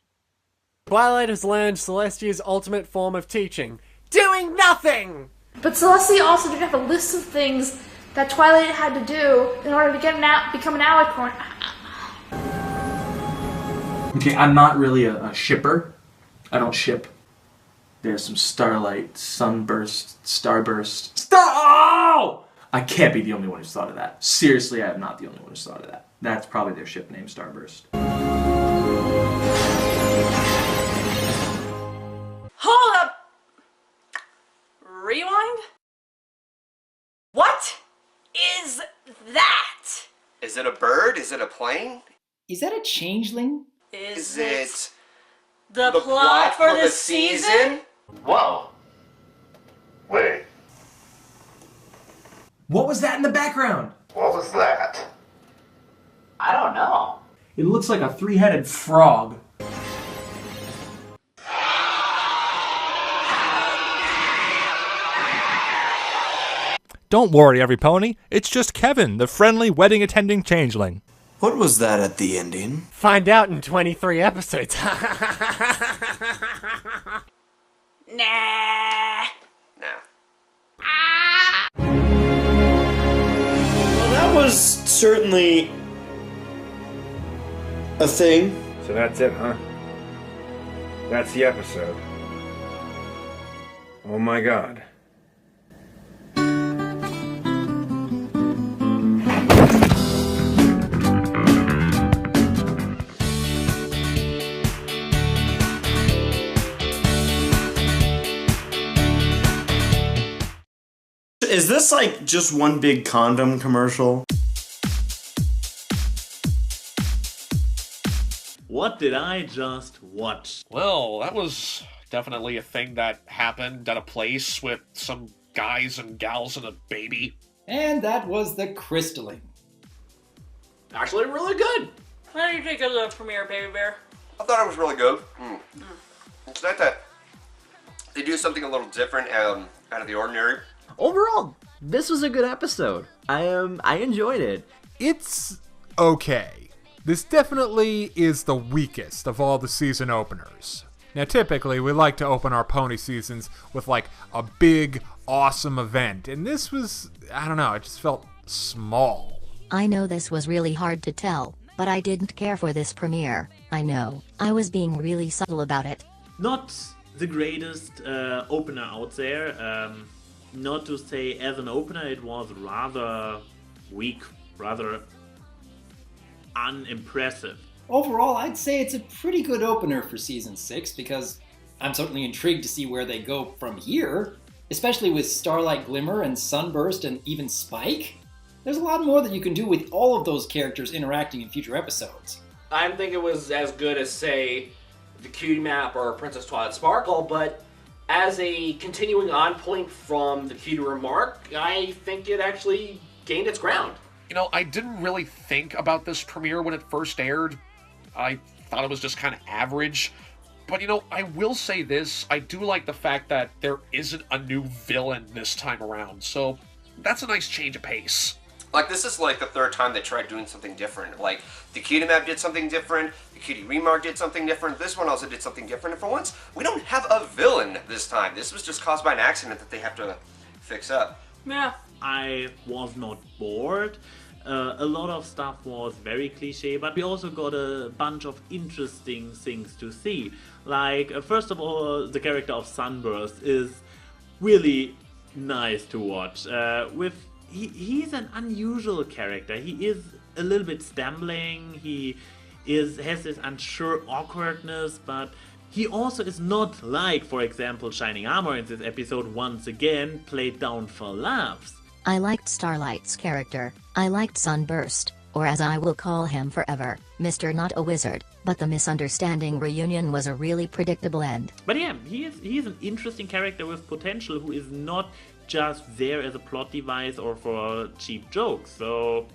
Twilight has learned Celestia's ultimate form of teaching. Doing nothing! But Celestia also didn't have a list of things that Twilight had to do in order to become an Alicorn. Okay, I'm not really a shipper. I don't ship. There's some Starlight, Sunburst, Starburst. Oh! I can't be the only one who's thought of that. Seriously, I am not the only one who's thought of that. That's probably their ship name, Starburst. Hold up! Rewind? What is that? Is it a bird? Is it a plane? Is that a changeling? Is it the plot for the season? Whoa. Wait, What was that in the background? what was that? I don't know. It looks like a three-headed frog. Don't worry, every pony. It's just Kevin, the friendly wedding-attending changeling. What was that at the ending? Find out in 23 episodes. Nah. Well, that was certainly a thing. So that's it, huh? That's the episode. Oh my god. Is this like just one big condom commercial? What did I just watch? Well, that was definitely a thing that happened at a place with some guys and gals and a baby. And that was the Crystalling. Actually, really good. How do you think of the premiere, Baby Bear? I thought it was really good. It's not that they do something a little different out of the ordinary. Overall, this was a good episode. I enjoyed it. It's okay. This definitely is the weakest of all the season openers. Now, typically, we like to open our pony seasons with, like, a big, awesome event. And this was, I don't know, it just felt small. I know this was really hard to tell, but I didn't care for this premiere. I know. I was being really subtle about it. Not the greatest opener out there. Not to say as an opener it was rather weak, rather unimpressive. Overall, I'd say it's a pretty good opener for Season 6 because I'm certainly intrigued to see where they go from here, especially with Starlight Glimmer and Sunburst and even Spike. There's a lot more that you can do with all of those characters interacting in future episodes. I didn't think it was as good as, say, the Cutie Map or Princess Twilight Sparkle, but as a continuing on point from the Cutie Remark, I think it actually gained its ground. You know, I didn't really think about this premiere when it first aired. I thought it was just kind of average. But, you know, I will say this. I do like the fact that there isn't a new villain this time around. So that's a nice change of pace. Like, this is like the third time they tried doing something different. Like, the Cutie Map did something different, the Cutie Remark did something different, this one also did something different, and for once, we don't have a villain this time. This was just caused by an accident that they have to fix up. Yeah. I was not bored. A lot of stuff was very cliche, but we also got a bunch of interesting things to see. Like, first of all, the character of Sunburst is really nice to watch. He's an unusual character. He is a little bit stumbling. He has this unsure awkwardness, but he also is not like, for example, Shining Armor in this episode once again played down for laughs. I liked Starlight's character. I liked Sunburst, or as I will call him forever, Mr. Not a Wizard, but the misunderstanding reunion was a really predictable end. But yeah, he is an interesting character with potential who is not just there as a plot device or for cheap jokes, so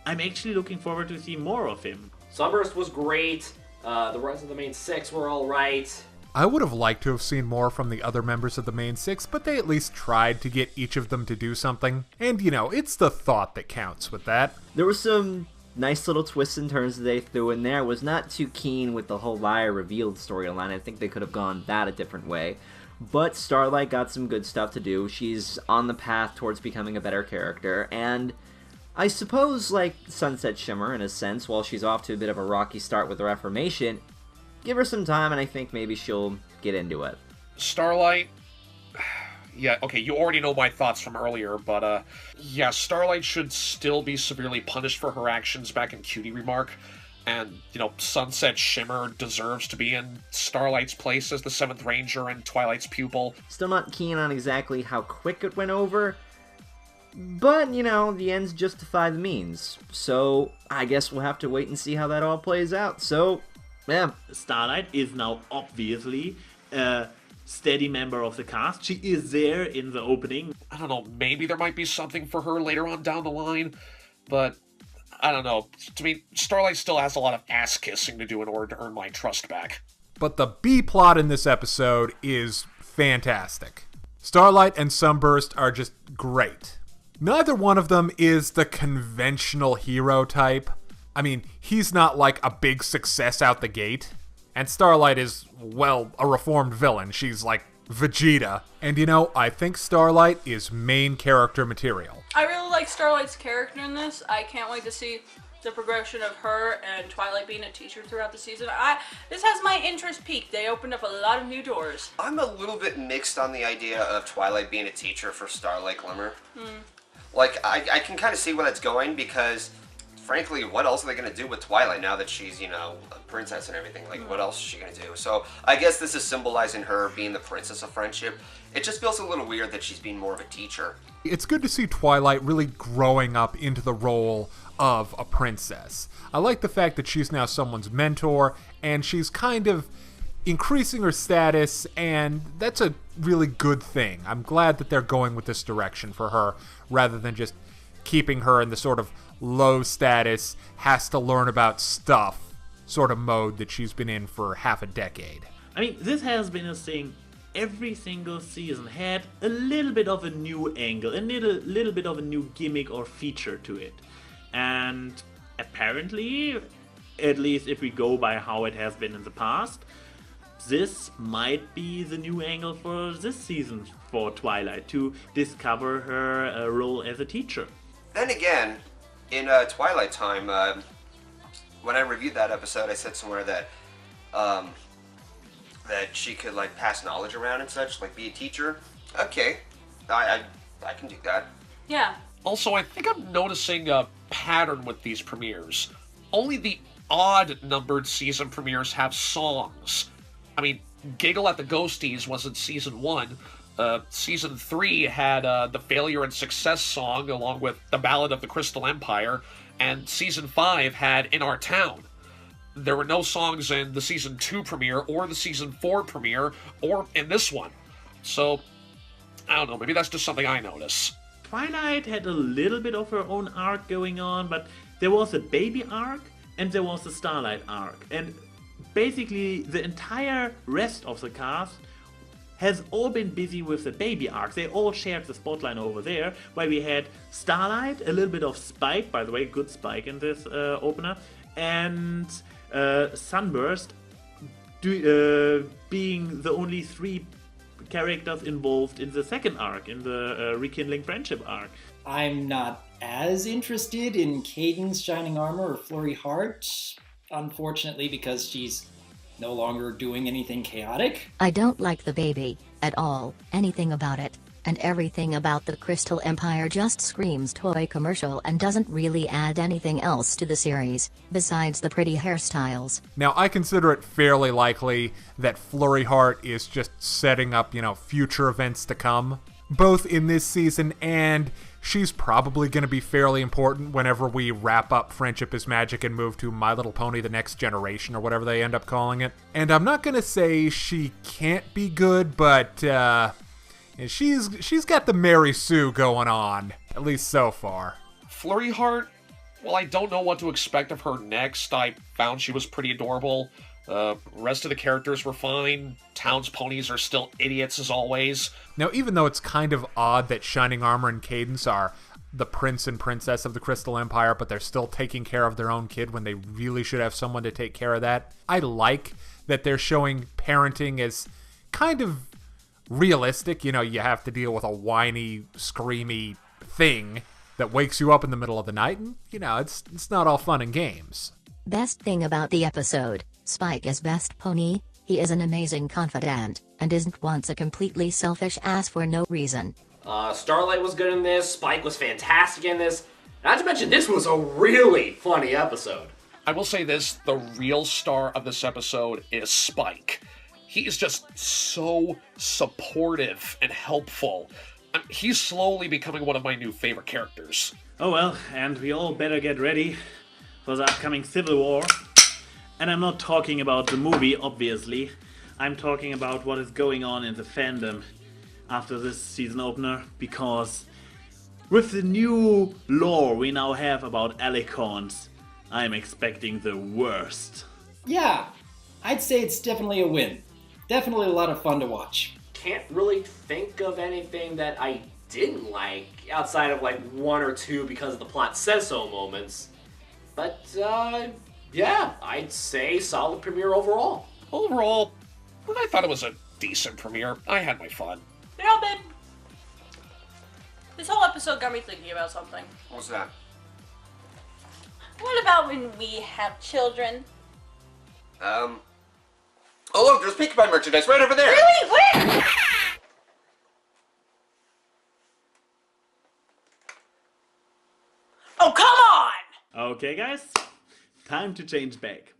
I'm actually looking forward to see more of him. Sunburst was great, the rest of the main six were alright. I would have liked to have seen more from the other members of the main six, but they at least tried to get each of them to do something. And, you know, it's the thought that counts with that. There were some nice little twists and turns that they threw in there. I was not too keen with the whole liar revealed storyline. I think they could have gone that a different way. But Starlight got some good stuff to do. She's on the path towards becoming a better character. And I suppose, like Sunset Shimmer, in a sense, while she's off to a bit of a rocky start with the Reformation, give her some time and I think maybe she'll get into it. Starlight? Yeah, okay, you already know my thoughts from earlier, but, yeah, Starlight should still be severely punished for her actions back in Cutie Remark. And, you know, Sunset Shimmer deserves to be in Starlight's place as the 7th Ranger and Twilight's pupil. Still not keen on exactly how quick it went over, but, you know, the ends justify the means. So, I guess we'll have to wait and see how that all plays out. So, yeah. Starlight is now obviously a steady member of the cast. She is there in the opening. I don't know, maybe there might be something for her later on down the line, but I don't know. To me, Starlight still has a lot of ass-kissing to do in order to earn my trust back. But the B-plot in this episode is fantastic. Starlight and Sunburst are just great. Neither one of them is the conventional hero type. I mean, he's not like a big success out the gate. And Starlight is, well, a reformed villain. She's like Vegeta. And you know, I think Starlight is main character material. I really like Starlight's character in this. I can't wait to see the progression of her and Twilight being a teacher throughout the season. This has my interest peaked. They opened up a lot of new doors. I'm a little bit mixed on the idea of Twilight being a teacher for Starlight Glimmer. Like, I can kind of see where that's going because, frankly, what else are they going to do with Twilight now that she's, you know, a princess and everything? Like, what else is she going to do? So, I guess this is symbolizing her being the princess of friendship. It just feels a little weird that she's being more of a teacher. It's good to see Twilight really growing up into the role of a princess. I like the fact that she's now someone's mentor, and she's kind of increasing her status, and that's a really good thing. I'm glad that they're going with this direction for her, rather than just keeping her in the sort of low status, has to learn about stuff sort of mode that she's been in for half a decade. I mean, this has been a thing. Every single season had a little bit of a new angle, a little bit of a new gimmick or feature to it. And apparently, at least if we go by how it has been in the past, this might be the new angle for this season for Twilight, to discover her role as a teacher. Then again, in Twilight Time, when I reviewed that episode, I said somewhere that that she could like pass knowledge around and such, like be a teacher. Okay, I can do that. Yeah. Also, I think I'm noticing a pattern with these premieres. Only the odd-numbered season premieres have songs. I mean, Giggle at the Ghosties was in Season 1. Season 3 had the Failure and Success song, along with The Ballad of the Crystal Empire, and Season 5 had In Our Town. There were no songs in the Season 2 premiere, or the Season 4 premiere, or in this one. So, I don't know, maybe that's just something I notice. Twilight had a little bit of her own arc going on, but there was a baby arc and there was a Starlight arc. And basically the entire rest of the cast has all been busy with the baby arc. They all shared the spotlight over there, where we had Starlight, a little bit of Spike, by the way, good Spike in this opener, and Sunburst being the only three characters involved in the second arc, in the Rekindling Friendship arc. I'm not as interested in Caden's Shining Armor or Flurry Heart, unfortunately, because she's no longer doing anything chaotic. I don't like the baby at all. Anything about it and everything about the Crystal Empire just screams toy commercial and doesn't really add anything else to the series, besides the pretty hairstyles. Now, I consider it fairly likely that Flurry Heart is just setting up, future events to come, both in this season, and she's probably going to be fairly important whenever we wrap up Friendship is Magic and move to My Little Pony The Next Generation, or whatever they end up calling it. And I'm not going to say she can't be good, but she's got the Mary Sue going on, at least so far. Flurry Heart, well, I don't know what to expect of her next. I found she was pretty adorable. Rest of the characters were fine. Town's ponies are still idiots as always. Now, even though it's kind of odd that Shining Armor and Cadence are the prince and princess of the Crystal Empire, but they're still taking care of their own kid when they really should have someone to take care of that, I like that they're showing parenting as kind of realistic. You have to deal with a whiny, screamy thing that wakes you up in the middle of the night, and, it's not all fun and games. Best thing about the episode, Spike is best pony. He is an amazing confidant, and isn't once a completely selfish ass for no reason. Starlight was good in this, Spike was fantastic in this, not to mention this was a really funny episode. I will say this, the real star of this episode is Spike. He is just so supportive and helpful. He's slowly becoming one of my new favorite characters. Oh well, and we all better get ready for the upcoming Civil War. And I'm not talking about the movie, obviously. I'm talking about what is going on in the fandom after this season opener, because with the new lore we now have about Alicorns, I'm expecting the worst. Yeah, I'd say it's definitely a win. Definitely a lot of fun to watch. Can't really think of anything that I didn't like, outside of like one or two because of the plot says so moments. But, yeah, I'd say solid premiere overall. Overall, I thought it was a decent premiere. I had my fun. Yeah, babe. This whole episode got me thinking about something. What's that? What about when we have children? Oh look, there's Pinkie Pie merchandise right over there! Really? Where? Oh, come on! Okay, guys, time to change back.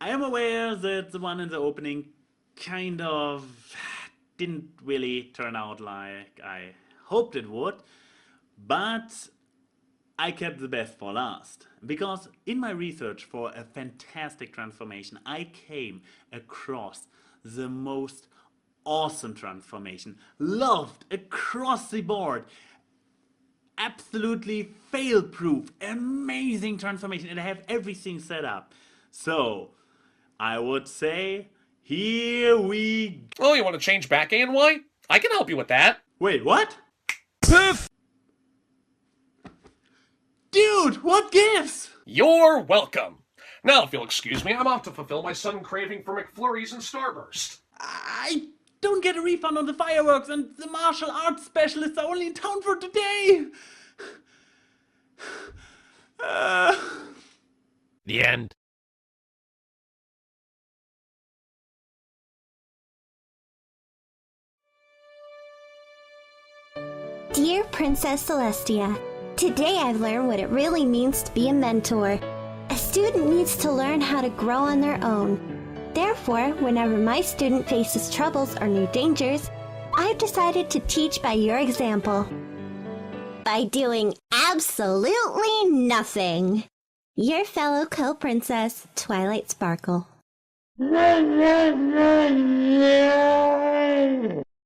I am aware that the one in the opening kind of didn't really turn out like I hoped it would, but I kept the best for last, because in my research for a fantastic transformation, I came across the most awesome transformation, loved across the board, absolutely fail-proof, amazing transformation, and I have everything set up. So, I would say, here we go. Oh, you want to change back, ANY? I can help you with that. Wait, what? Poof! Dude, what gives? You're welcome. Now, if you'll excuse me, I'm off to fulfill my sudden craving for McFlurries and Starburst. I don't get a refund on the fireworks, and the martial arts specialists are only in town for today. The end. Dear Princess Celestia, today I've learned what it really means to be a mentor. A student needs to learn how to grow on their own. Therefore, whenever my student faces troubles or new dangers, I've decided to teach by your example. By doing absolutely nothing. Your fellow co-princess, Twilight Sparkle.